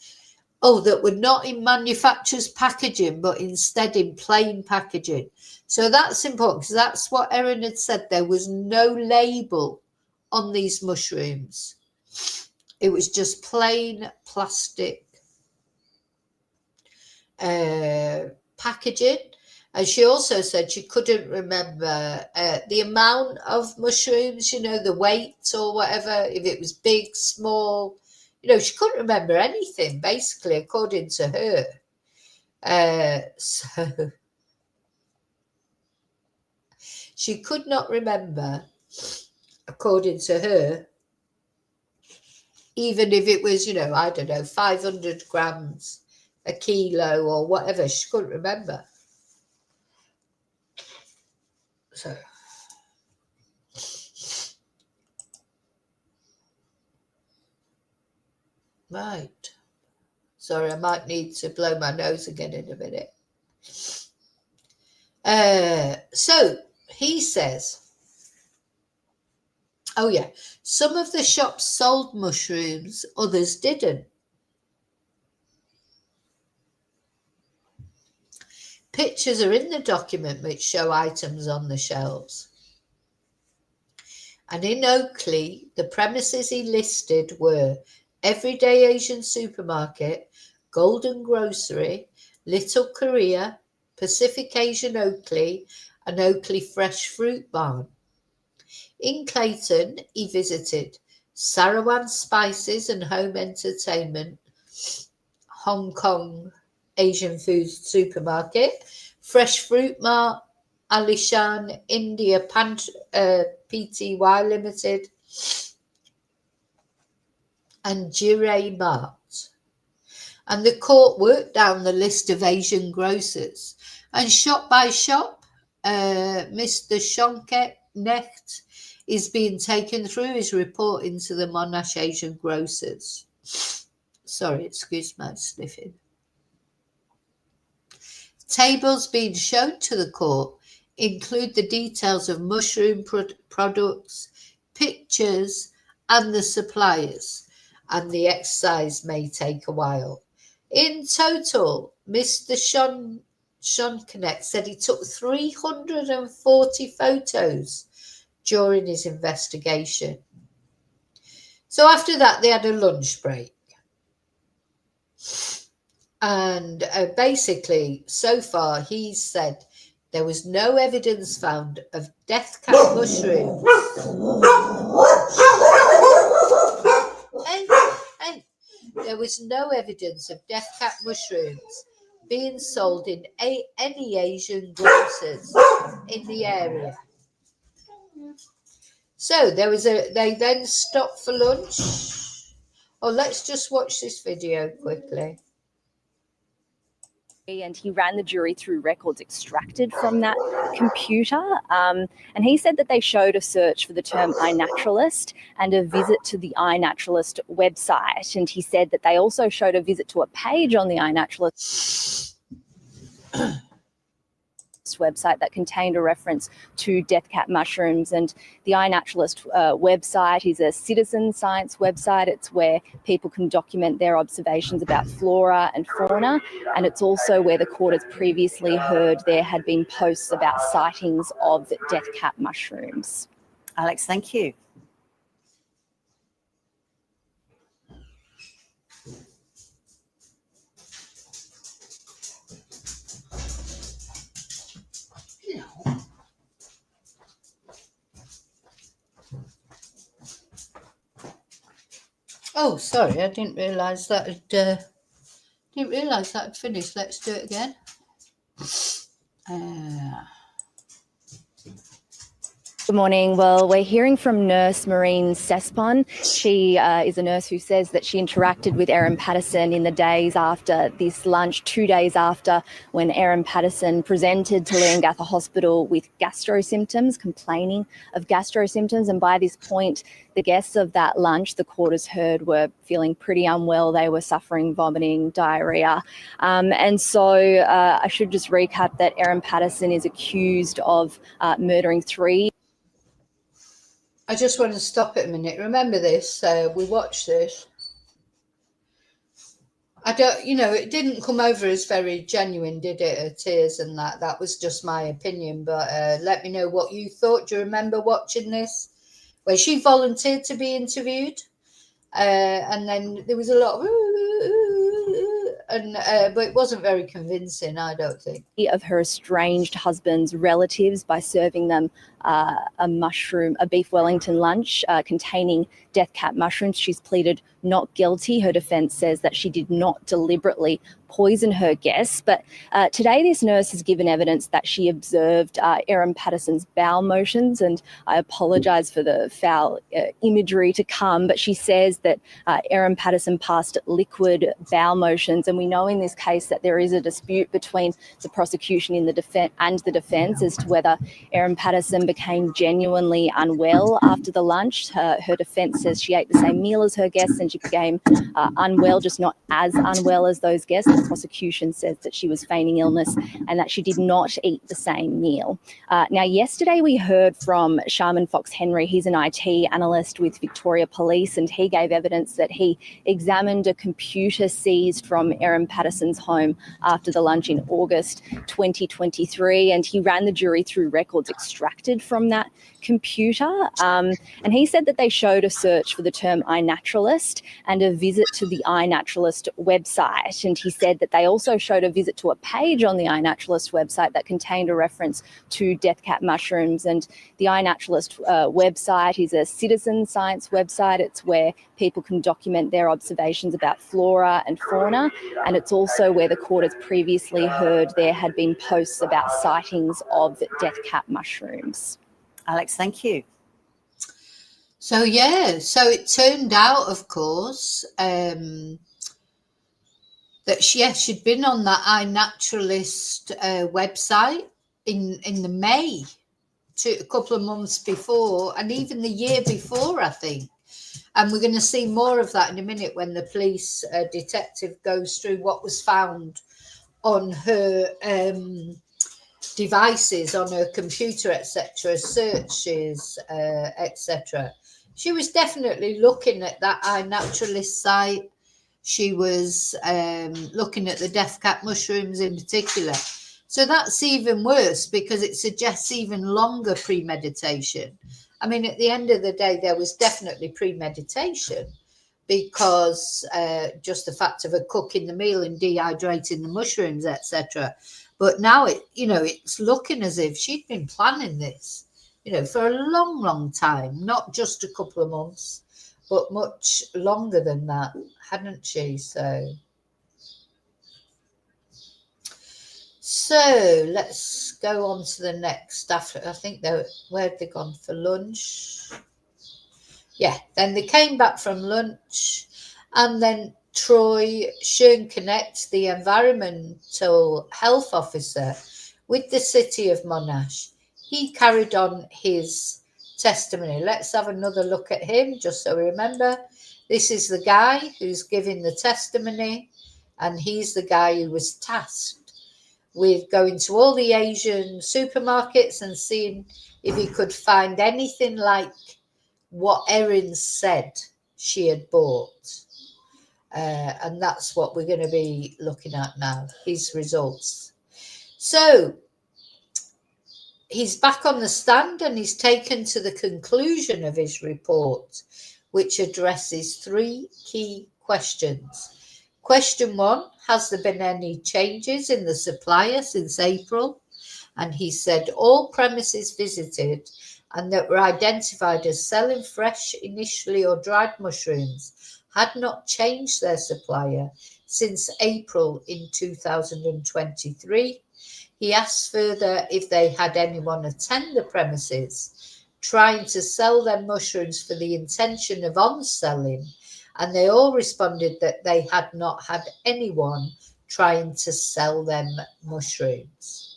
that were not in manufacturer's packaging, but instead in plain packaging. So that's important, because that's what Erin had said. There was no label on these mushrooms. It was just plain plastic packaging. And she also said she couldn't remember the amount of mushrooms, the weight or whatever, if it was big, small. She couldn't remember anything, basically, according to her. So she could not remember, according to her, even if it was, I don't know, 500 grams, a kilo or whatever. She couldn't remember. So right. Sorry, I might need to blow my nose again in a minute. So he says, some of the shops sold mushrooms, others didn't. Pictures are in the document which show items on the shelves. And in Oakley, the premises he listed were Everyday Asian Supermarket, Golden Grocery, Little Korea, Pacific Asian Oakley, and Oakley Fresh Fruit Barn. In Clayton, he visited Sarawak Spices and Home Entertainment, Hong Kong Asian Food Supermarket, Fresh Fruit Mart, Alishan India Pty Limited, and Jiray Mart. And the court worked down the list of Asian grocers, and shop by shop, Mr. Schonkenecht is being taken through his report into the Monash Asian grocers. Sorry, excuse my sniffing. Tables being shown to the court include the details of mushroom products, pictures, and the suppliers, and the exercise may take a while. In total, Mr. Schonkenecht said he took 340 photos during his investigation. So after that, they had a lunch break. And basically, so far, he's said there was no evidence found of deathcap mushrooms. There was no evidence of deathcap mushrooms being sold in any Asian grocers in the area. So they then stopped for lunch. Let's just watch this video quickly. And he ran the jury through records extracted from that computer. And he said that they showed a search for the term iNaturalist and a visit to the iNaturalist website. And he said that they also showed a visit to a page on the iNaturalist iNaturalist website that contained a reference to deathcap mushrooms. And the iNaturalist website is a citizen science website. It's where people can document their observations about flora and fauna. And it's also where the court has previously heard there had been posts about sightings of deathcap mushrooms. Alex, thank you. Oh, sorry, I didn't realise that had finished. Let's do it again. Good morning. Well, we're hearing from nurse Maureen Sespon. She is a nurse who says that she interacted with Erin Patterson in the days after this lunch, 2 days after when Erin Patterson presented to Leongatha Hospital with gastro symptoms, complaining of gastro symptoms. And by this point, the guests of that lunch, the court has heard, were feeling pretty unwell. They were suffering vomiting, diarrhoea. And so I should just recap that Erin Patterson is accused of murdering 3. I just want to stop it a minute. Remember this, we watched this. I don't, it didn't come over as very genuine, did it? Her tears and that. That was just my opinion. But let me know what you thought. Do you remember watching this? Where she volunteered to be interviewed. And then there was a lot of, but it wasn't very convincing, I don't think. Of her estranged husband's relatives by serving them a beef Wellington lunch containing deathcap mushrooms. She's pleaded not guilty. Her defence says that she did not deliberately poison her guests. But today this nurse has given evidence that she observed Erin Patterson's bowel motions, and I apologise for the foul imagery to come, but she says that Erin Patterson passed liquid bowel motions, and we know in this case that there is a dispute between the prosecution and the defence as to whether Erin Patterson became genuinely unwell after the lunch. Her defence says she ate the same meal as her guests and she became unwell, just not as unwell as those guests. The prosecution says that she was feigning illness and that she did not eat the same meal. Now, yesterday we heard from Sharman Fox Henry. He's an IT analyst with Victoria Police, and he gave evidence that he examined a computer seized from Erin Patterson's home after the lunch in August 2023, and he ran the jury through records extracted from that computer. And he said that they showed a search for the term iNaturalist and a visit to the iNaturalist website. And he said that they also showed a visit to a page on the iNaturalist website that contained a reference to deathcap mushrooms. And the iNaturalist website is a citizen science website. It's where people can document their observations about flora and fauna. And it's also where the court has previously heard there had been posts about sightings of deathcap mushrooms. Alex, thank you. So it turned out, of course, that she'd been on that iNaturalist website in the May, a couple of months before, and even the year before, I think. And we're going to see more of that in a minute when the police detective goes through what was found on her devices, on her computer, etc., searches, etc. She was definitely looking at that iNaturalist site. She was looking at the deathcap mushrooms in particular. So that's even worse because it suggests even longer premeditation. I mean, at the end of the day, there was definitely premeditation because just the fact of her cooking the meal and dehydrating the mushrooms, etc. But now it's looking as if she'd been planning this, for a long, long time, not just a couple of months, but much longer than that, hadn't she? So let's go on to the next. After I think where'd they gone for lunch? Yeah, then they came back from lunch, and then Troy Schoenknecht, the environmental health officer with the city of Monash, he carried on his testimony. Let's have another look at him, just so we remember. This is the guy who's giving the testimony, and he's the guy who was tasked with going to all the Asian supermarkets and seeing if he could find anything like what Erin said she had bought. And that's what we're going to be looking at now, his results. So he's back on the stand and he's taken to the conclusion of his report, which addresses 3 key questions. Question 1, has there been any changes in the supplier since April? And he said all premises visited and that were identified as selling fresh initially or dried mushrooms had not changed their supplier since April in 2023. He asked further if they had anyone attend the premises trying to sell them mushrooms for the intention of on-selling, and they all responded that they had not had anyone trying to sell them mushrooms.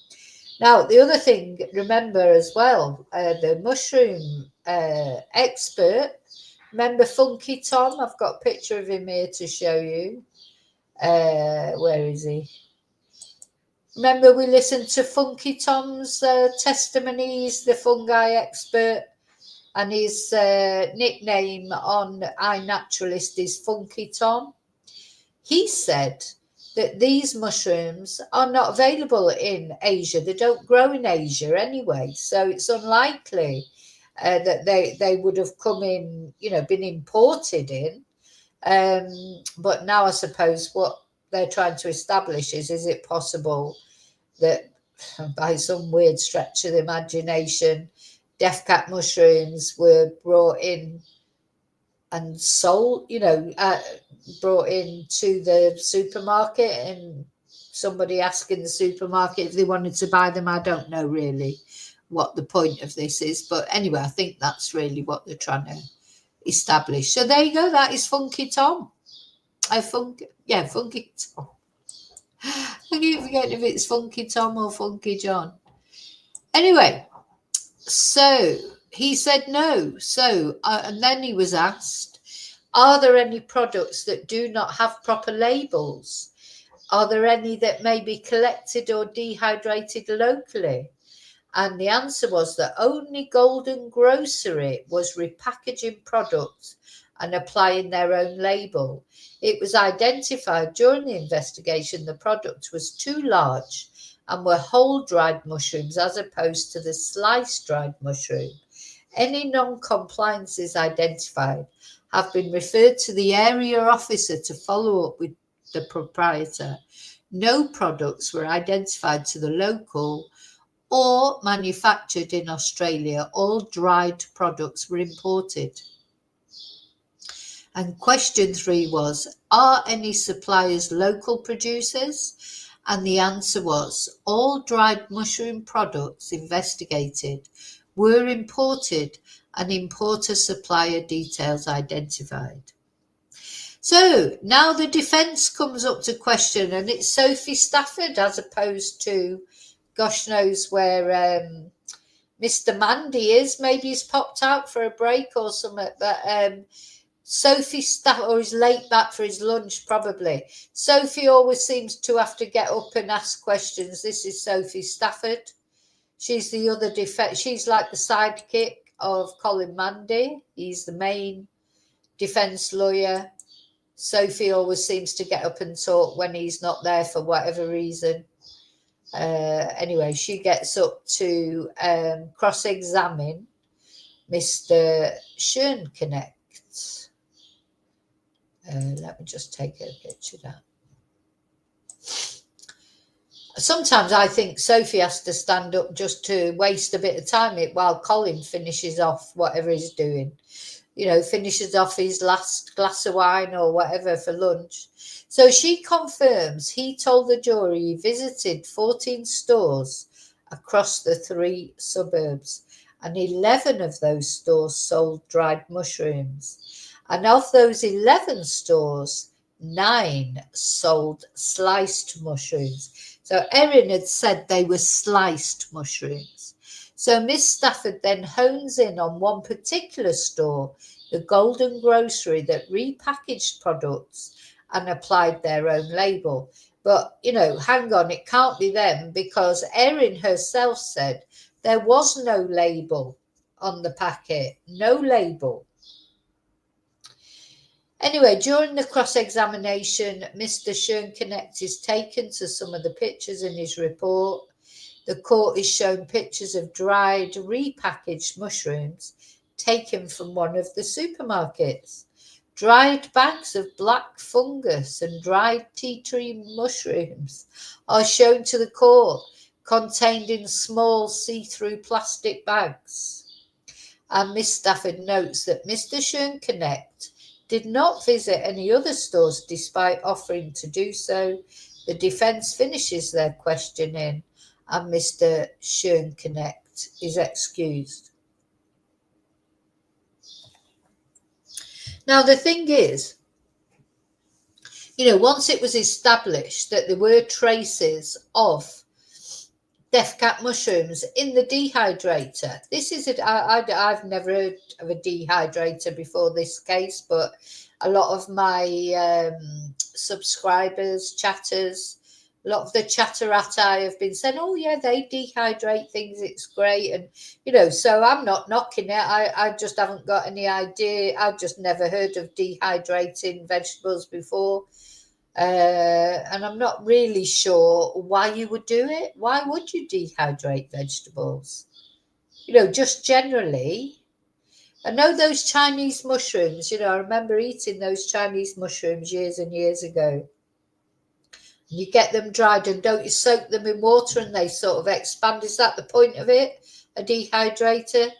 Now, the other thing, remember as well, the mushroom expert, remember Funky Tom? I've got a picture of him here to show you. Where is he? Remember we listened to Funky Tom's testimony. He's the fungi expert, and his nickname on iNaturalist is Funky Tom. He said that these mushrooms are not available in Asia. They don't grow in Asia anyway, so it's unlikely that they would have come in, been imported in. But now I suppose what they're trying to establish is it possible that by some weird stretch of the imagination, deathcap mushrooms were brought in and sold, brought into the supermarket, and somebody asking the supermarket if they wanted to buy them. I don't know really what the point of this is, but anyway, I think that's really what they're trying to establish. So there you go. That is Funky Tom. Funky Tom. I keep forgetting if it's Funky Tom or Funky John. Anyway, so he said no. So, and then he was asked, are there any products that do not have proper labels? Are there any that may be collected or dehydrated locally? And the answer was that only Golden Grocery was repackaging products and applying their own label. It was identified during the investigation the product was too large and were whole dried mushrooms as opposed to the sliced dried mushroom. Any non-compliances identified have been referred to the area officer to follow up with the proprietor. No products were identified to the local or manufactured in Australia. All dried products were imported. And question 3 was, are any suppliers local producers? And the answer was, all dried mushroom products investigated were imported and importer supplier details identified. So now the defence comes up to question, and it's Sophie Stafford as opposed to gosh knows where Mr. Mandy is. Maybe he's popped out for a break or something, but Sophie Stafford, or he's late back for his lunch probably. Sophie always seems to have to get up and ask questions. This is Sophie Stafford. She's the other defense. She's like the sidekick of Colin Mandy. He's the main defense lawyer. Sophie always seems to get up and talk when he's not there for whatever reason. Anyway, she gets up to cross-examine Mr. Schoenknecht. Let me just take a picture of that. Sometimes I think Sophie has to stand up just to waste a bit of time while Colin finishes off whatever he's doing. Finishes off his last glass of wine or whatever for lunch. So she confirms he told the jury he visited 14 stores across the 3 suburbs, and 11 of those stores sold dried mushrooms. And of those 11 stores, 9 sold sliced mushrooms. So Erin had said they were sliced mushrooms. So Miss Stafford then hones in on one particular store, the Golden Grocery, that repackaged products and applied their own label. But, hang on, it can't be them, because Erin herself said there was no label on the packet. No label. Anyway, during the cross-examination, Mr. Schoenknecht is taken to some of the pictures in his report. The court is shown pictures of dried, repackaged mushrooms taken from one of the supermarkets. Dried bags of black fungus and dried tea tree mushrooms are shown to the court, contained in small see-through plastic bags. And Miss Stafford notes that Mr. Schoenknecht did not visit any other stores despite offering to do so. The defence finishes their questioning and Mr. Schoenknecht is excused. Now, the thing is, once it was established that there were traces of deathcap mushrooms in the dehydrator, I've never heard of a dehydrator before this case, but a lot of my subscribers, chatters, a lot of the chatterati have been saying, oh yeah, they dehydrate things, it's great. And, so I'm not knocking it. I just haven't got any idea. I've just never heard of dehydrating vegetables before. And I'm not really sure why you would do it. Why would you dehydrate vegetables? Just generally. I know those Chinese mushrooms, I remember eating those Chinese mushrooms years and years ago. You get them dried, and don't you soak them in water and they sort of expand? Is that the point of it? A dehydrator?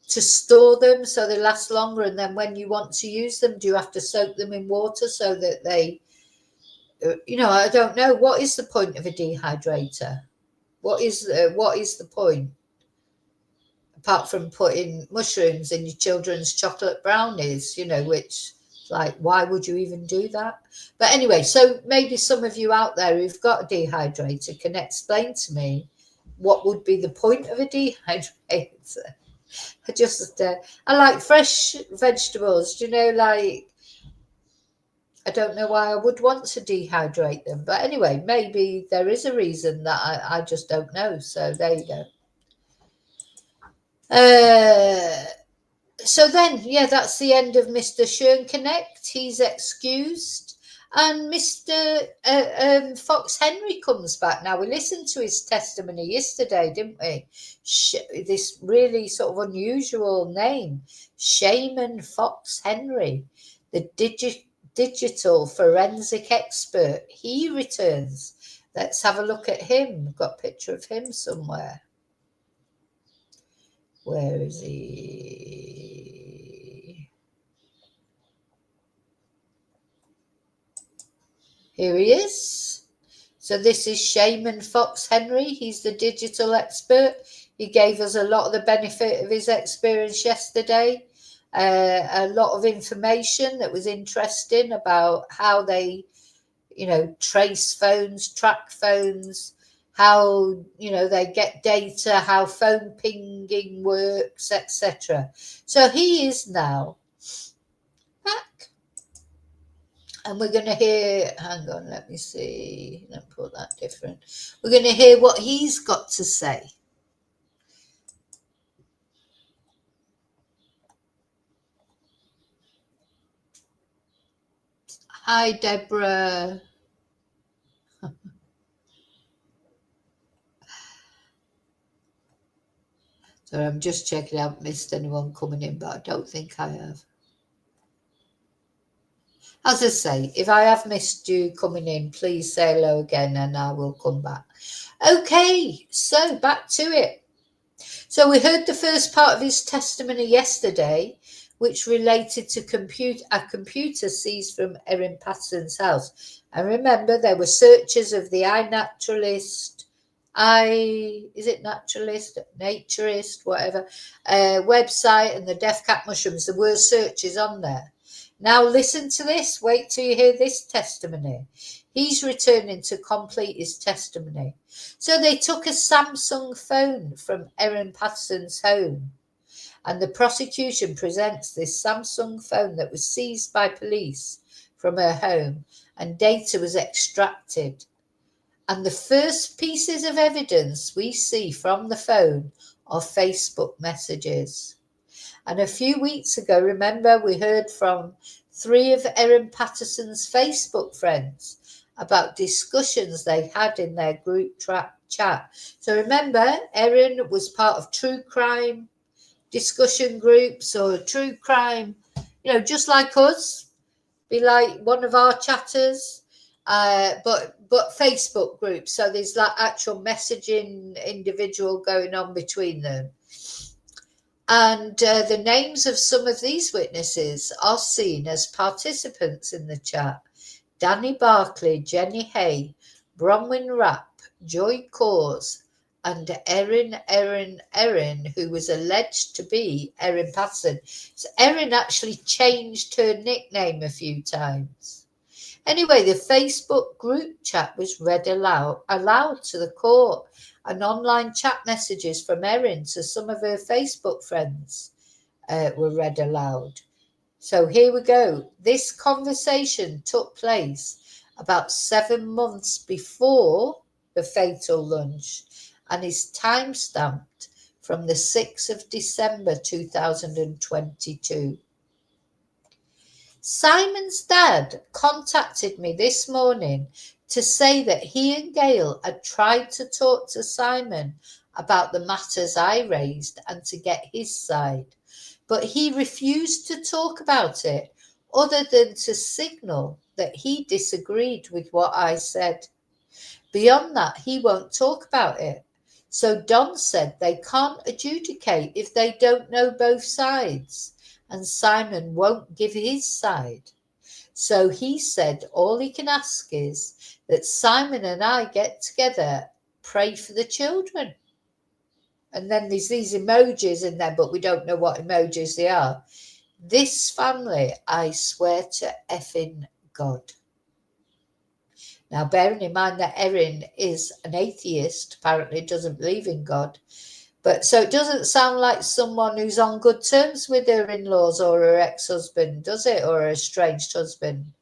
To store them so they last longer, and then when you want to use them, do you have to soak them in water so that they, I don't know. What is the point of a dehydrator? What is the point? Apart from putting mushrooms in your children's chocolate brownies, which, like, why would you even do that? But anyway, so maybe some of you out there who've got a dehydrator can explain to me what would be the point of a dehydrator. I like fresh vegetables, like, I don't know why I would want to dehydrate them. But anyway, maybe there is a reason that I just don't know. So there you go. So then, that's the end of Mr. Schoenknecht. He's excused. And Mr. Fox Henry comes back. Now, we listened to his testimony yesterday, didn't we? This really sort of unusual name, Shaman Fox Henry, the digital forensic expert. He returns. Let's have a look at him. I've got a picture of him somewhere. Where is he? Here he is. So this is Shaman Fox Henry. He's the digital expert. He gave us a lot of the benefit of his experience yesterday. A lot of information that was interesting about how they, trace phones, track phones, how, they get data, how phone pinging works, etc. So he is now back. And we're going to hear, hang on, let me see, let me put that different. We're going to hear what he's got to say. Hi, Deborah. So I'm just checking I haven't missed anyone coming in, but I don't think I have. As I say, if I have missed you coming in, please say hello again and I will come back. Okay, so back to it. So we heard the first part of his testimony yesterday, which related to a computer seized from Erin Patterson's house. And remember, there were searches of the iNaturalist, naturist, whatever, website, and the deathcap mushrooms. There were searches on there. Now listen to this. Wait till you hear this testimony. He's returning to complete his testimony. So they took a Samsung phone from Erin Patterson's home, and the prosecution presents this Samsung phone that was seized by police from her home, and data was extracted And the first pieces of evidence we see from the phone are Facebook messages. And a few weeks ago, remember, we heard from 3 of Erin Patterson's Facebook friends about discussions they had in their group chat. So remember, Erin was part of true crime discussion groups or true crime, just like us, be like one of our chatters, but Facebook groups. So there's like actual messaging individual going on between them. And the names of some of these witnesses are seen as participants in the chat. Danny Barkley, Jenny Hay, Bronwyn Rapp, Joy Cause, and Erin, who was alleged to be Erin Patterson. So Erin actually changed her nickname a few times. Anyway, the Facebook group chat was read aloud to the court, and online chat messages from Erin to some of her Facebook friends were read aloud. So here we go. This conversation took place about 7 months before the fatal lunch and is time-stamped from the 6th of December 2022. Simon's dad contacted me this morning to say that he and Gail had tried to talk to Simon about the matters I raised and to get his side, but he refused to talk about it other than to signal that he disagreed with what I said. Beyond that, he won't talk about it. So Don said they can't adjudicate if they don't know both sides, and Simon won't give his side. So he said all he can ask is that Simon and I get together, pray for the children. And then there's these emojis in there, but we don't know what emojis they are. This family, I swear to effing God. Now, bearing in mind that Erin is an atheist, apparently doesn't believe in God. But so it doesn't sound like someone who's on good terms with her in-laws or her ex-husband, does it? Or her estranged husband.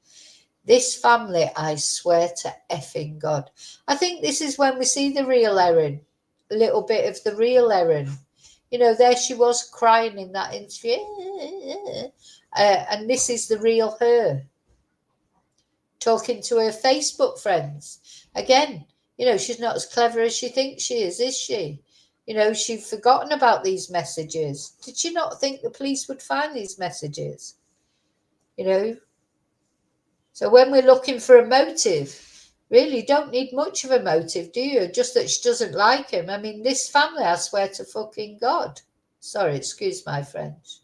This family, I swear to effing God. I think this is when we see the real Erin, a little bit of the real Erin. There she was crying in that interview. And this is the real her, talking to her Facebook friends. Again, she's not as clever as she thinks she is she? She'd forgotten about these messages. Did she not think the police would find these messages? So when we're looking for a motive, really don't need much of a motive, do you? Just that she doesn't like him. I mean, this family, I swear to fucking God. Sorry, excuse my French.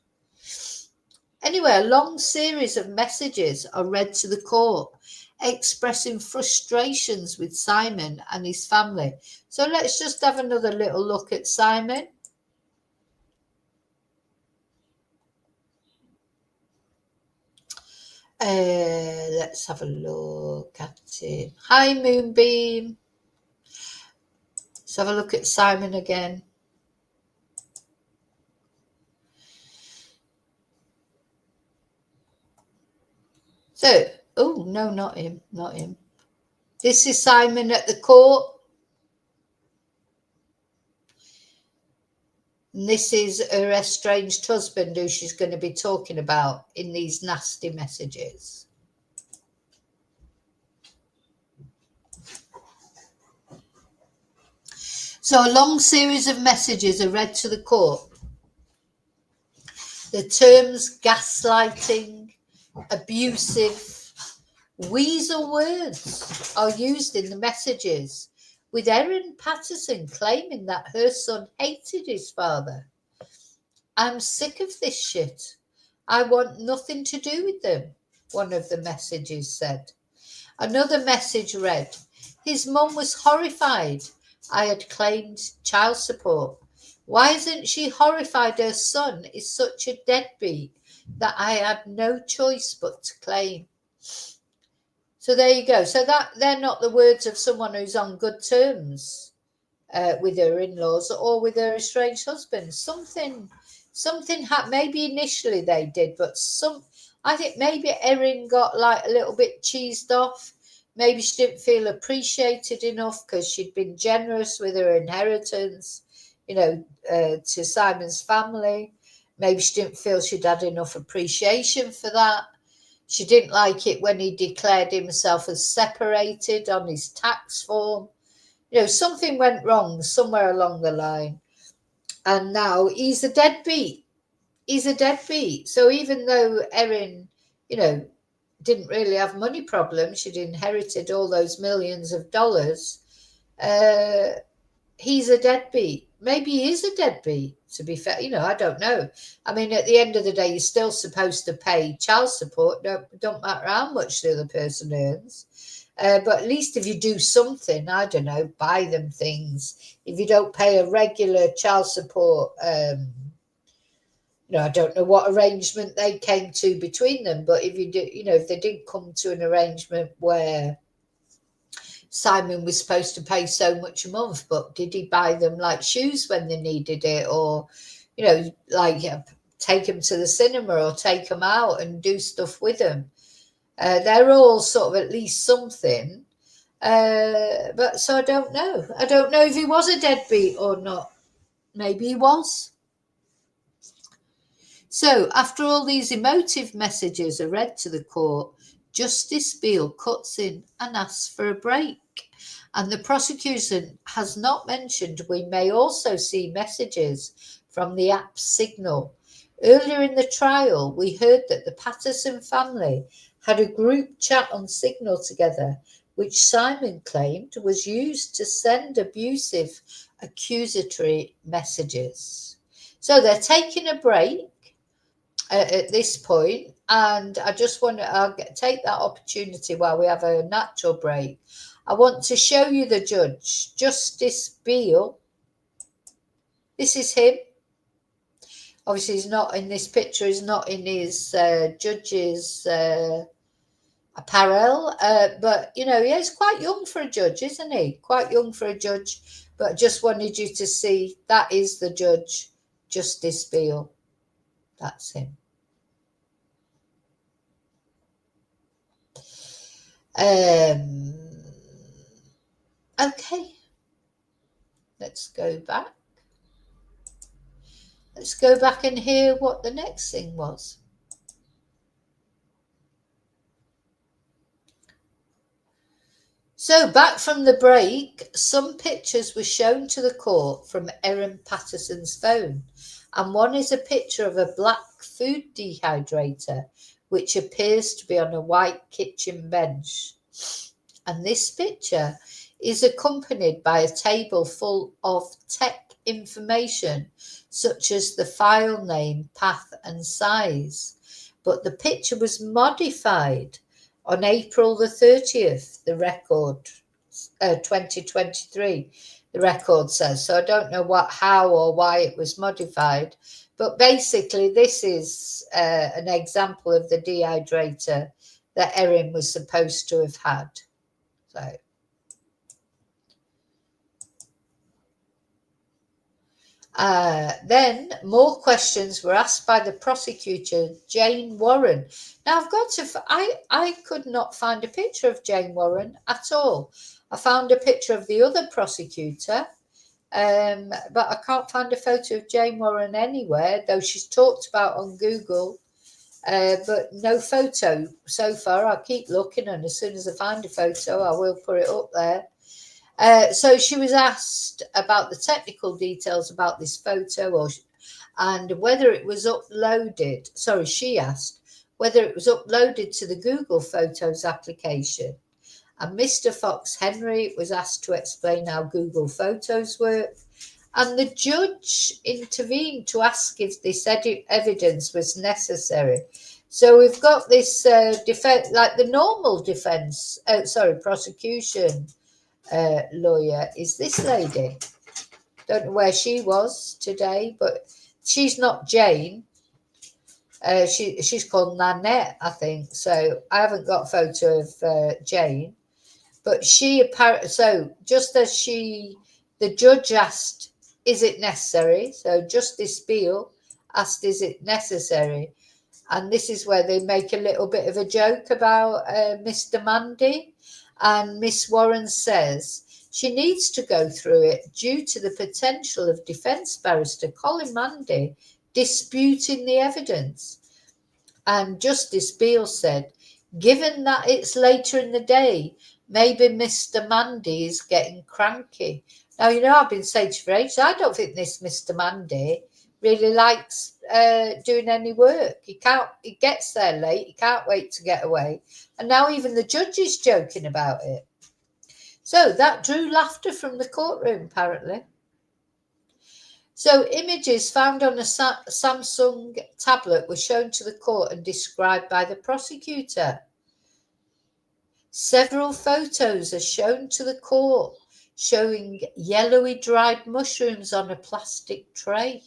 Anyway, a long series of messages are read to the court, expressing frustrations with Simon and his family. So let's just have another little look at Simon. Let's have a look at him. Hi, Moonbeam. Let's have a look at Simon again. So, oh, no, not him. This is Simon at the court. And this is her estranged husband who she's going to be talking about in these nasty messages. So a long series of messages are read to the court. The terms gaslighting, abusive, weasel words are used in the messages, with Erin Patterson claiming that her son hated his father. I'm sick of this shit. I want nothing to do with them, one of the messages said. Another message read, his mum was horrified I had claimed child support. Why isn't she horrified her son is such a deadbeat that I had no choice but to claim? So there you go. So that they're not the words of someone who's on good terms with her in-laws or with her estranged husband. Something happened. Maybe initially they did, but I think maybe Erin got like a little bit cheesed off maybe she didn't feel appreciated enough because she'd been generous with her inheritance, to Simon's family. Maybe she didn't feel she'd had enough appreciation for that. She didn't like it when he declared himself as separated on his tax form. Something went wrong somewhere along the line. And now he's a deadbeat. He's a deadbeat. So even though Erin, didn't really have money problems, she'd inherited all those millions of dollars, he's a deadbeat. Maybe he is a deadbeat, to be fair. I don't know. I mean, at the end of the day, you're still supposed to pay child support. Don't matter how much the other person earns. But at least if you do something, I don't know, buy them things. If you don't pay a regular child support, I don't know what arrangement they came to between them. But if you do, if they did come to an arrangement where Simon was supposed to pay so much a month, but did he buy them like shoes when they needed it, or take them to the cinema or take them out and do stuff with them? They're all sort of at least something, but so I don't know if he was a deadbeat or not. Maybe he was. So after all these emotive messages are read to the court, Justice Beale cuts in and asks for a break. And the prosecution has not mentioned we may also see messages from the app Signal. Earlier in the trial, we heard that the Patterson family had a group chat on Signal together, which Simon claimed was used to send abusive, accusatory messages. So they're taking a break at this point, and I just want to take that opportunity while we have a natural break. I want to show you the judge, Justice Beale. This is him. Obviously, he's not in this picture. He's not in his judge's apparel. But, he's quite young for a judge, isn't he? Quite young for a judge. But I just wanted you to see that is the judge, Justice Beale. That's him. Okay. Let's go back. Let's go back and hear what the next thing was. So back from the break, some pictures were shown to the court from Erin Patterson's phone. And one is a picture of a black food dehydrator, which appears to be on a white kitchen bench. And this picture is accompanied by a table full of tech information, such as the file name, path, and size. But the picture was modified on April the 30th, the record, 2023, the record says. So I don't know how or why it was modified. But basically, this is an example of the dehydrator that Erin was supposed to have had. So. Then more questions were asked by the prosecutor, Jane Warren. Now I could not find a picture of Jane Warren at all. I found a picture of the other prosecutor, but I can't find a photo of Jane Warren anywhere, though she's talked about on Google, but no photo so far. I'll keep looking, and as soon as I find a photo, I will put it up there. So she was asked about the technical details about this photo and whether it was uploaded. Sorry, she asked whether it was uploaded to the Google Photos application. And Mr. Fox Henry was asked to explain how Google Photos work. And the judge intervened to ask if this evidence was necessary. So we've got this defense, like the normal prosecution lawyer is this lady. Don't know where she was today, but she's not Jane. She's called Nanette, I think. So I haven't got a photo of Jane, but she apparently. So just as the judge asked, "Is it necessary?" So Justice Beale asked, "Is it necessary?" And this is where they make a little bit of a joke about Mr. Mandy. And Miss Warren says she needs to go through it due to the potential of defence barrister Colin Mandy disputing the evidence. And Justice Beale said, given that it's later in the day, maybe Mr. Mandy is getting cranky. Now, I've been saying to you for ages, I don't think this Mr. Mandy really likes doing any work. He gets there late, he can't wait to get away. And now even the judge is joking about it. So that drew laughter from the courtroom, apparently. So images found on a Samsung tablet were shown to the court and described by the prosecutor. Several photos are shown to the court showing yellowy dried mushrooms on a plastic tray.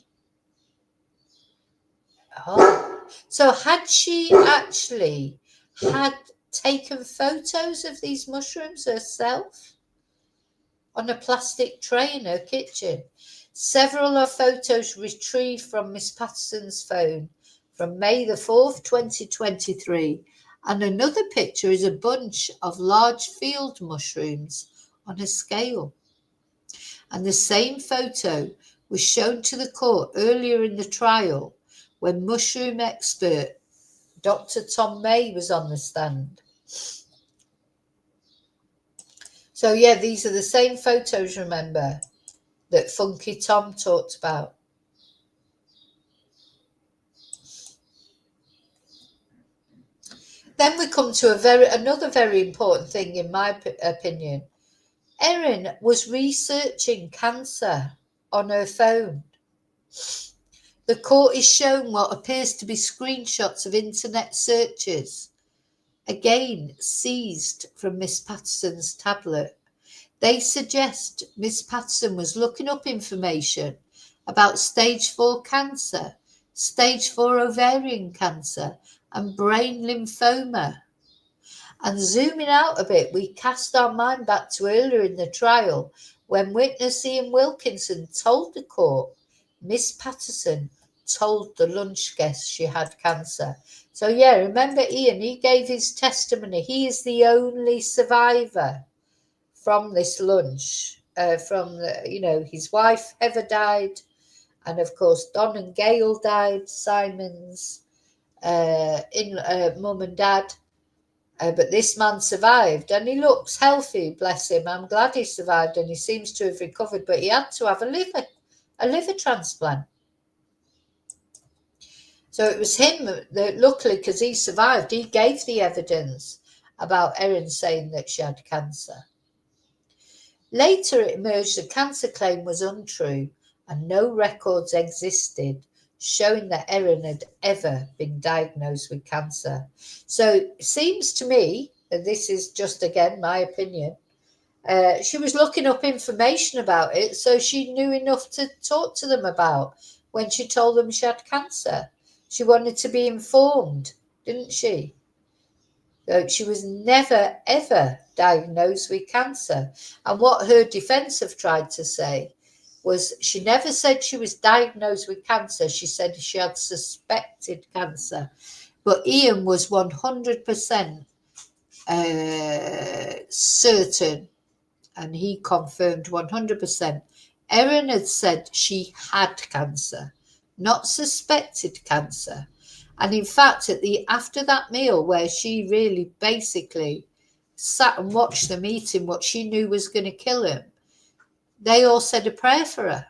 Oh, so had she actually had taken photos of these mushrooms herself on a plastic tray in her kitchen? Several are photos retrieved from Miss Patterson's phone from May the 4th, 2023. And another picture is a bunch of large field mushrooms on a scale. And the same photo was shown to the court earlier in the trial when mushroom expert Dr. Tom May was on the stand. So yeah, these are the same photos, remember, that Funky Tom talked about. Then we come to another very important thing, in my opinion. Erin was researching cancer on her phone. The court is shown what appears to be screenshots of internet searches, again seized from Miss Patterson's tablet. They suggest Miss Patterson was looking up information about stage 4 cancer, stage 4 ovarian cancer, and brain lymphoma. And zooming out a bit, we cast our mind back to earlier in the trial when witness Ian Wilkinson told the court Miss Patterson told the lunch guest she had cancer. So yeah, remember Ian, he gave his testimony. He is the only survivor from this lunch. His wife Heather died, and of course Don and Gail died, Simon's mum and dad. But this man survived, and he looks healthy, bless him. I'm glad he survived, and he seems to have recovered, but he had to have a liver transplant. So it was him that, luckily, because he survived, he gave the evidence about Erin saying that she had cancer. Later, it emerged the cancer claim was untrue, and no records existed showing that Erin had ever been diagnosed with cancer. So it seems to me, and this is just again my opinion, she was looking up information about it, so she knew enough to talk to them about when she told them she had cancer. She wanted to be informed, didn't she? She was never, ever diagnosed with cancer. And what her defence have tried to say was she never said she was diagnosed with cancer. She said she had suspected cancer. But Ian was 100% certain, and he confirmed 100%. Erin had said she had cancer, not suspected cancer. And in fact, after that meal where she really basically sat and watched them eating what she knew was going to kill him, they all said a prayer for her.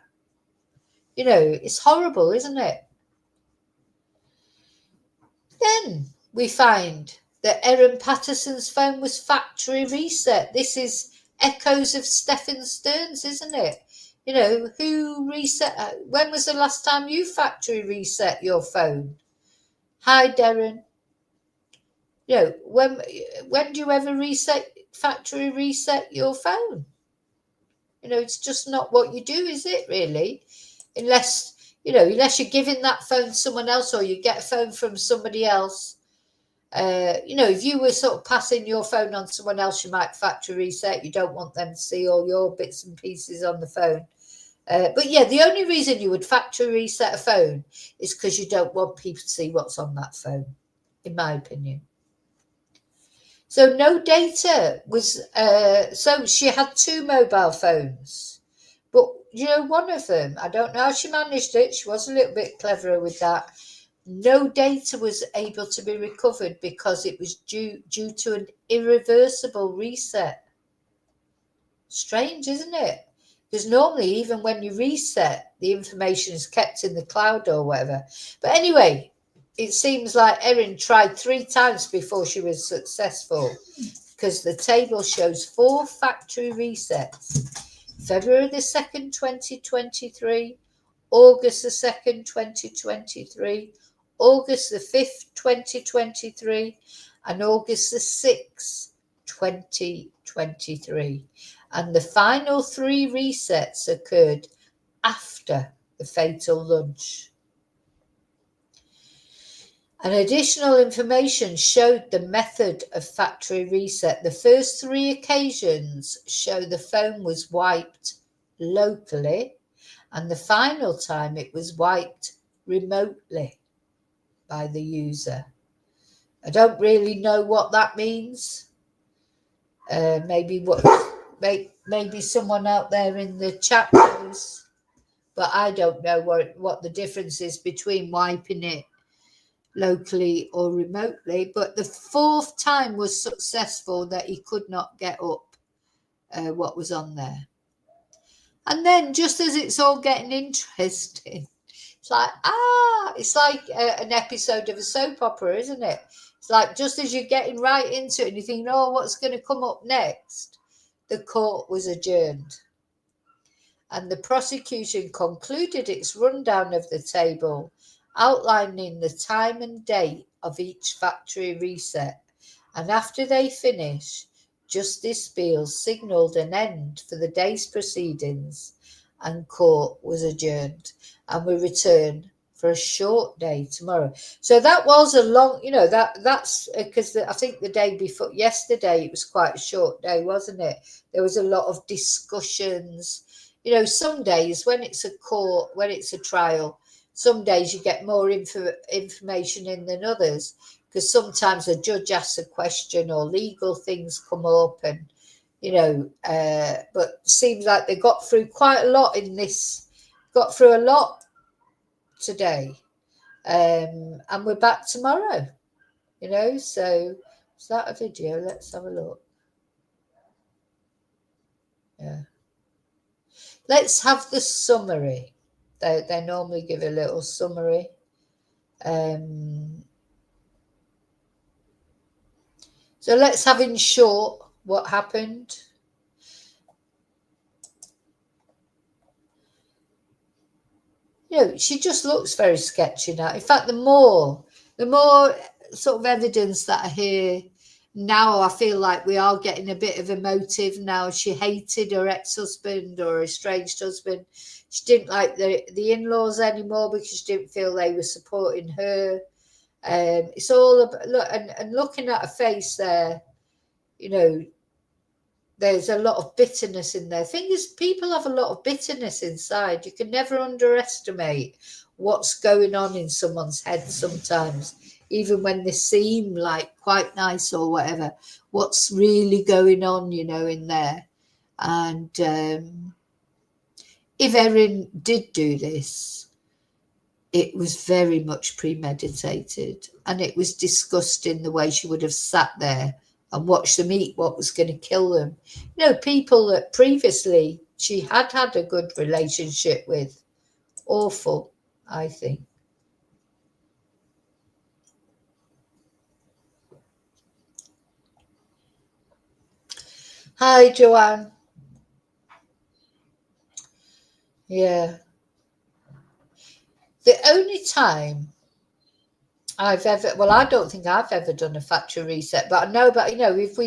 It's horrible, isn't it? Then we find that Erin Patterson's phone was factory reset. This is echoes of Stephen Stearns, isn't it? Who reset? When was the last time you factory reset your phone? Hi, Darren. When do you ever factory reset your phone? It's just not what you do, is it, really? Unless you're giving that phone to someone else, or you get a phone from somebody else. If you were sort of passing your phone on to someone else, you might factory reset. You don't want them to see all your bits and pieces on the phone. But yeah, the only reason you would factory reset a phone is because you don't want people to see what's on that phone, in my opinion. So no data was, so she had 2 mobile phones. But, one of them, I don't know how she managed it. She was a little bit cleverer with that. No data was able to be recovered because it was due to an irreversible reset. Strange, isn't it? Because normally, even when you reset, the information is kept in the cloud or whatever. But anyway, it seems like Erin tried 3 times before she was successful, because the table shows 4 factory resets. February the 2nd, 2023, August the 2nd, 2023, August the 5th, 2023, and August the 6th, 2023. And the final 3 resets occurred after the fatal lunch. And additional information showed the method of factory reset. The first 3 occasions show the phone was wiped locally, and the final time it was wiped remotely by the user. I don't really know what that means. Maybe someone out there in the chat knows, but I don't know what the difference is between wiping it locally or remotely. But the 4th time was successful, that he could not get up what was on there. And then, just as it's all getting interesting, it's like an episode of a soap opera, isn't it? It's like, just as you're getting right into it and you think, oh, what's going to come up next, the court was adjourned. And the prosecution concluded its rundown of the table, outlining the time and date of each factory reset. And after they finished, Justice Beals signalled an end for the day's proceedings, and court was adjourned, and we return for a short day tomorrow. So that was a long, that's because I think the day before yesterday, it was quite a short day, wasn't it? There was a lot of discussions. Some days when it's a court, when it's a trial, some days you get more information in than others, because sometimes a judge asks a question or legal things come up, and but it seems like they got through quite a lot got through a lot today, and we're back tomorrow. So is that a video? Let's have a look. Yeah. Let's have the summary. They normally give a little summary. So let's have in short what happened. She just looks very sketchy now. In fact, the more sort of evidence that I hear now, I feel like we are getting a bit of a motive now. She hated her ex-husband or estranged husband. She didn't like the in-laws anymore because she didn't feel they were supporting her. It's all about, look, and looking at her face there, there's a lot of bitterness in there. The thing is, people have a lot of bitterness inside. You can never underestimate what's going on in someone's head sometimes, even when they seem like quite nice or whatever. What's really going on, in there. And if Erin did do this, it was very much premeditated, and it was discussed in the way she would have sat there and watched them eat what was going to kill them. People that previously she had a good relationship with. Awful, I think. Hi, Joanne. Yeah. The only time I don't think I've ever done a factory reset, but I know about, if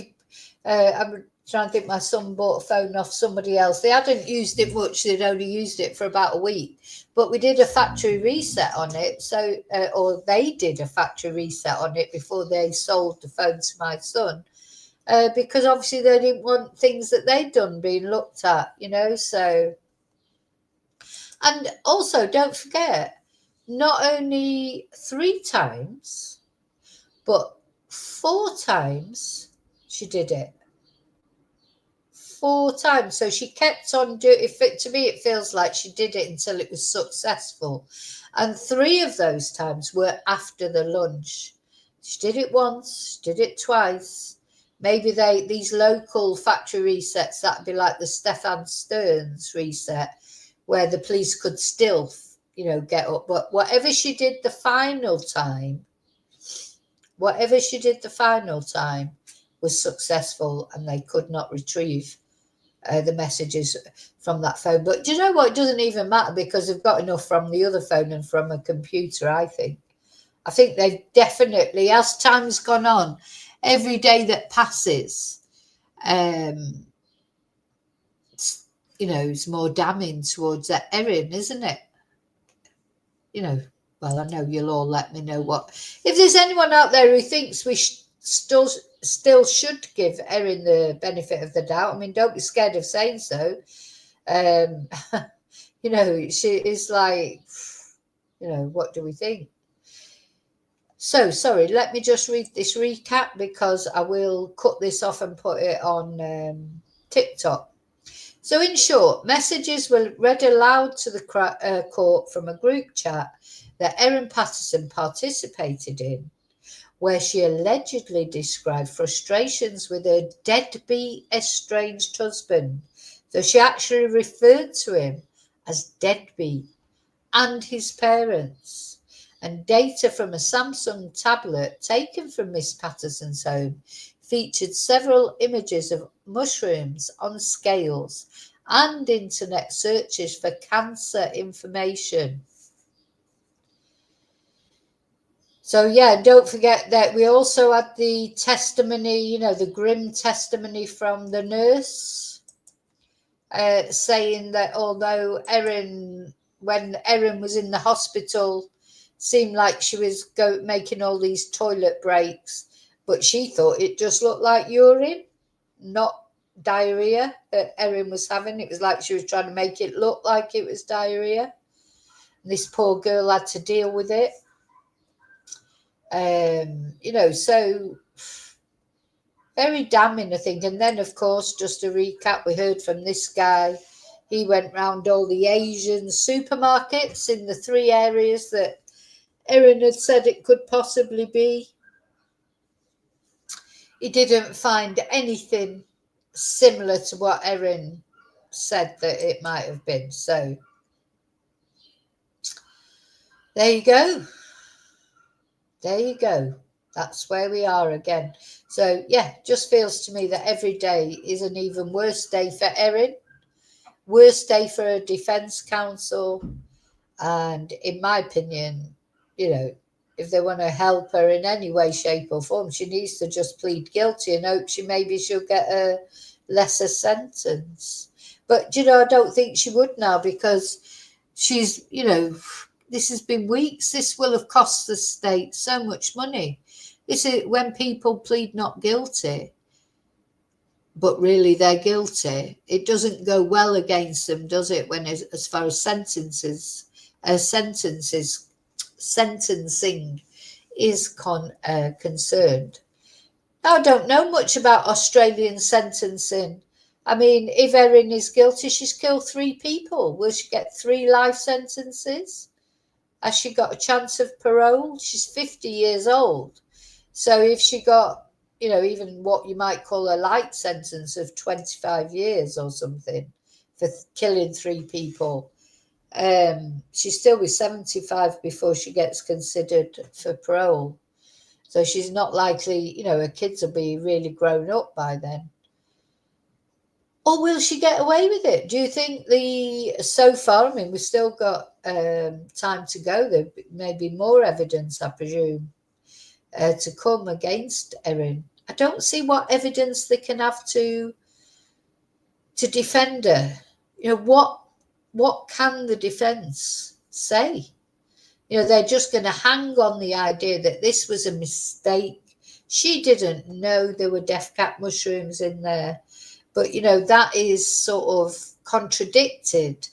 I'm trying to think, my son bought a phone off somebody else. They hadn't used it much. They'd only used it for about a week, but we did a factory reset on it. So, or they did a factory reset on it before they sold the phone to my son, because obviously they didn't want things that they'd done being looked at, so. And also, don't forget, not only 3 times, but 4 times she did it. 4 times. So she kept on doing it. To me, it feels like she did it until it was successful. And 3 of those times were after the lunch. She did it once, did it twice. Maybe these local factory resets, that'd be like the Stefan Stearns reset, where the police could still, get up. But whatever she did the final time was successful, and they could not retrieve the messages from that phone. But do you know what? It doesn't even matter, because they've got enough from the other phone and from a computer, I think. I think they've definitely, as time's gone on, every day that passes, it's more damning towards Erin, isn't it? Well, I know you'll all let me know if there's anyone out there who thinks we still should give Erin the benefit of the doubt. I mean, don't be scared of saying so. She is like, what do we think? So, sorry, let me just read this recap, because I will cut this off and put it on TikTok. So, in short, messages were read aloud to the court from a group chat that Erin Patterson participated in, where she allegedly described frustrations with her deadbeat estranged husband. So she actually referred to him as deadbeat and his parents. And data from a Samsung tablet taken from Miss Patterson's home featured several images of mushrooms on scales and internet searches for cancer information. So, yeah, don't forget that we also had the testimony, the grim testimony from the nurse, saying that although when Erin was in the hospital, seemed like she was making all these toilet breaks, but she thought it just looked like urine, not diarrhea that Erin was having. It was like she was trying to make it look like it was diarrhea. And this poor girl had to deal with it. So very damning, I think. And then, of course, just to recap, we heard from this guy. He went round all the Asian supermarkets in the 3 areas that Erin had said it could possibly be. He didn't find anything similar to what Erin said that it might have been. So there you go. That's where we are again. So, yeah, just feels to me that every day is an even worse day for Erin, worse day for a defence counsel. And in my opinion, if they want to help her in any way, shape or form, she needs to just plead guilty and hope she'll get a lesser sentence. But, I don't think she would now, because she's, this has been weeks. This will have cost the state so much money. This is when people plead not guilty, but really they're guilty. It doesn't go well against them, does it? When as far as sentencing is concerned. Now, I don't know much about Australian sentencing. I mean, if Erin is guilty, she's killed 3 people. Will she get 3 life sentences? Has she got a chance of parole? She's 50 years old. So if she got, even what you might call a light sentence of 25 years or something for killing 3 people, she's still be 75 before she gets considered for parole. So she's not likely, her kids will be really grown up by then. Or will she get away with it? Do you think so far, I mean, we've still got time to go. There may be more evidence, I presume, to come against Erin. I don't see what evidence they can have to defend her. What can the defence say? They're just going to hang on the idea that this was a mistake. She didn't know there were deathcap mushrooms in there. But, that is sort of contradicted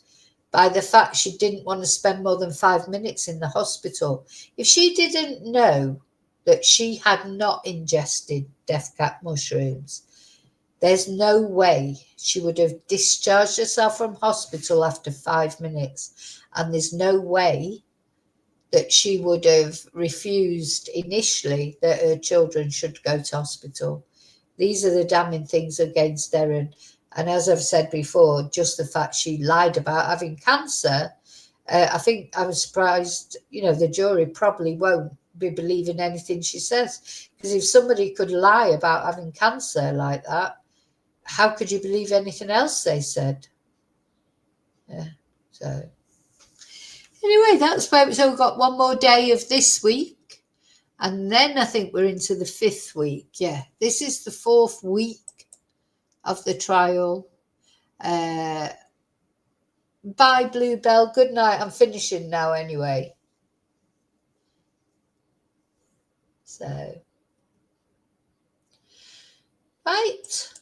by the fact she didn't want to spend more than 5 minutes in the hospital. If she didn't know that she had not ingested deathcap mushrooms, there's no way she would have discharged herself from hospital after 5 minutes. And there's no way that she would have refused initially that her children should go to hospital. These are the damning things against Erin. And as I've said before, just the fact she lied about having cancer, I think I was surprised, the jury probably won't be believing anything she says. Because if somebody could lie about having cancer like that, how could you believe anything else they said? Yeah, so anyway, that's where, so we've got one more day of this week, and then I think we're into the 5th week. Yeah, this is the 4th week of the trial. Bye, Bluebell. Good night. I'm finishing now anyway. Right.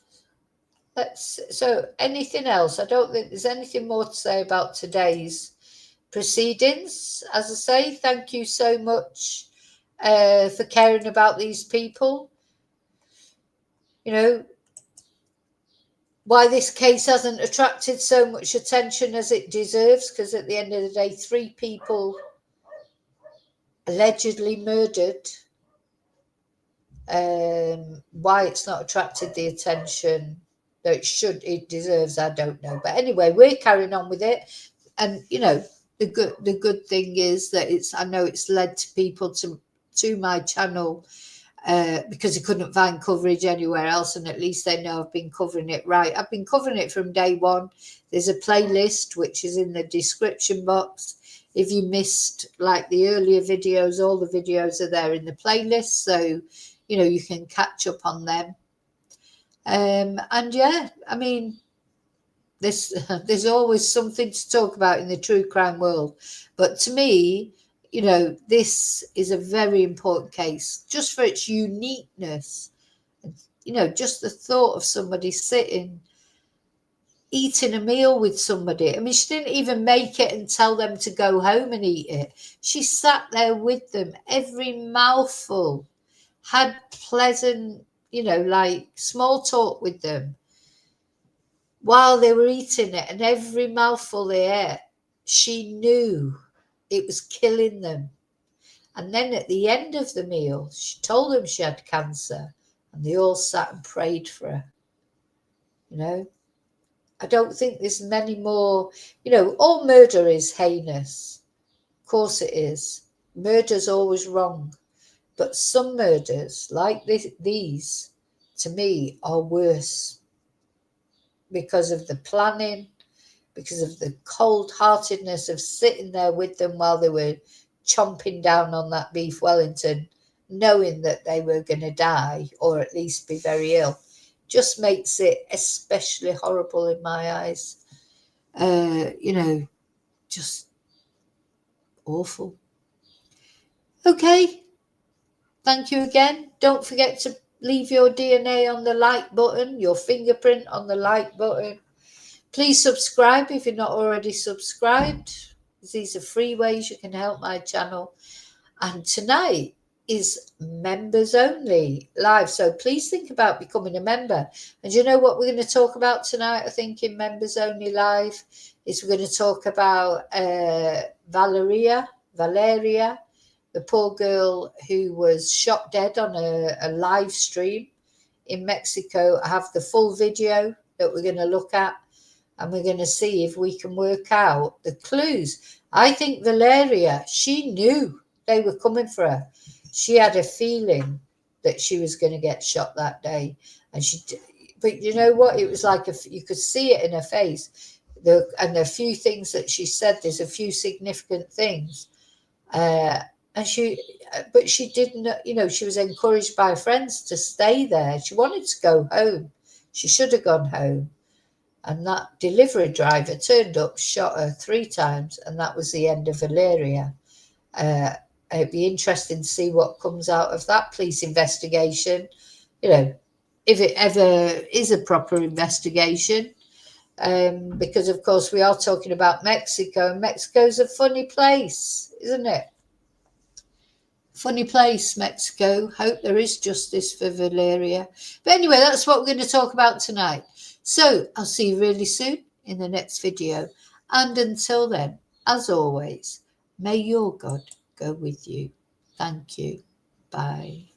So anything else? I don't think there's anything more to say about today's proceedings. As I say, thank you so much for caring about these people. Why this case hasn't attracted so much attention as it deserves, because at the end of the day, 3 people allegedly murdered. Why it's not attracted the attention that it deserves, I don't know. But anyway, we're carrying on with it, and the good thing is that I know it's led to people to my channel because they couldn't find coverage anywhere else, and at least they know I've been covering it right. I've been covering it from day one. There's a playlist which is in the description box. If you missed like the earlier videos, all the videos are there in the playlist, so you can catch up on them. And yeah, I mean, there's always something to talk about in the true crime world, but to me, this is a very important case just for its uniqueness. Just the thought of somebody eating a meal with somebody. I mean, she didn't even make it and tell them to go home and eat it. She sat there with them, every mouthful, had pleasant, like small talk with them while they were eating it, and every mouthful they ate, she knew it was killing them. And then at the end of the meal, she told them she had cancer, and they all sat and prayed for her. I don't think there's many more, all murder is heinous. Of course it is. Murder's always wrong. But some murders, like these, to me, are worse because of the planning, because of the cold-heartedness of sitting there with them while they were chomping down on that beef Wellington, knowing that they were going to die or at least be very ill. Just makes it especially horrible in my eyes. Just awful. Okay. Thank you again. Don't forget to leave your DNA on the like button, your fingerprint on the like button. Please subscribe if you're not already subscribed. These are free ways you can help my channel. And tonight is members only live. So please think about becoming a member. And you know what we're going to talk about tonight, I think, in members only live, is we're going to talk about Valeria, the poor girl who was shot dead on a live stream in Mexico. I have the full video that we're going to look at, and we're going to see if we can work out the clues. I think Valeria, she knew they were coming for her. She had a feeling that she was going to get shot that day. But you know what? It was like you could see it in her face. And a few things that she said, there's a few significant things. But she didn't, she was encouraged by friends to stay there. She wanted to go home. She should have gone home. And that delivery driver turned up, shot her 3 times, and that was the end of Valeria. It'd be interesting to see what comes out of that police investigation, if it ever is a proper investigation. Because, of course, we are talking about Mexico, and Mexico's a funny place, isn't it? Funny place, Mexico. Hope there is justice for Valeria. But anyway, that's what we're going to talk about tonight. So I'll see you really soon in the next video. And until then, as always, may your God go with you. Thank you. Bye.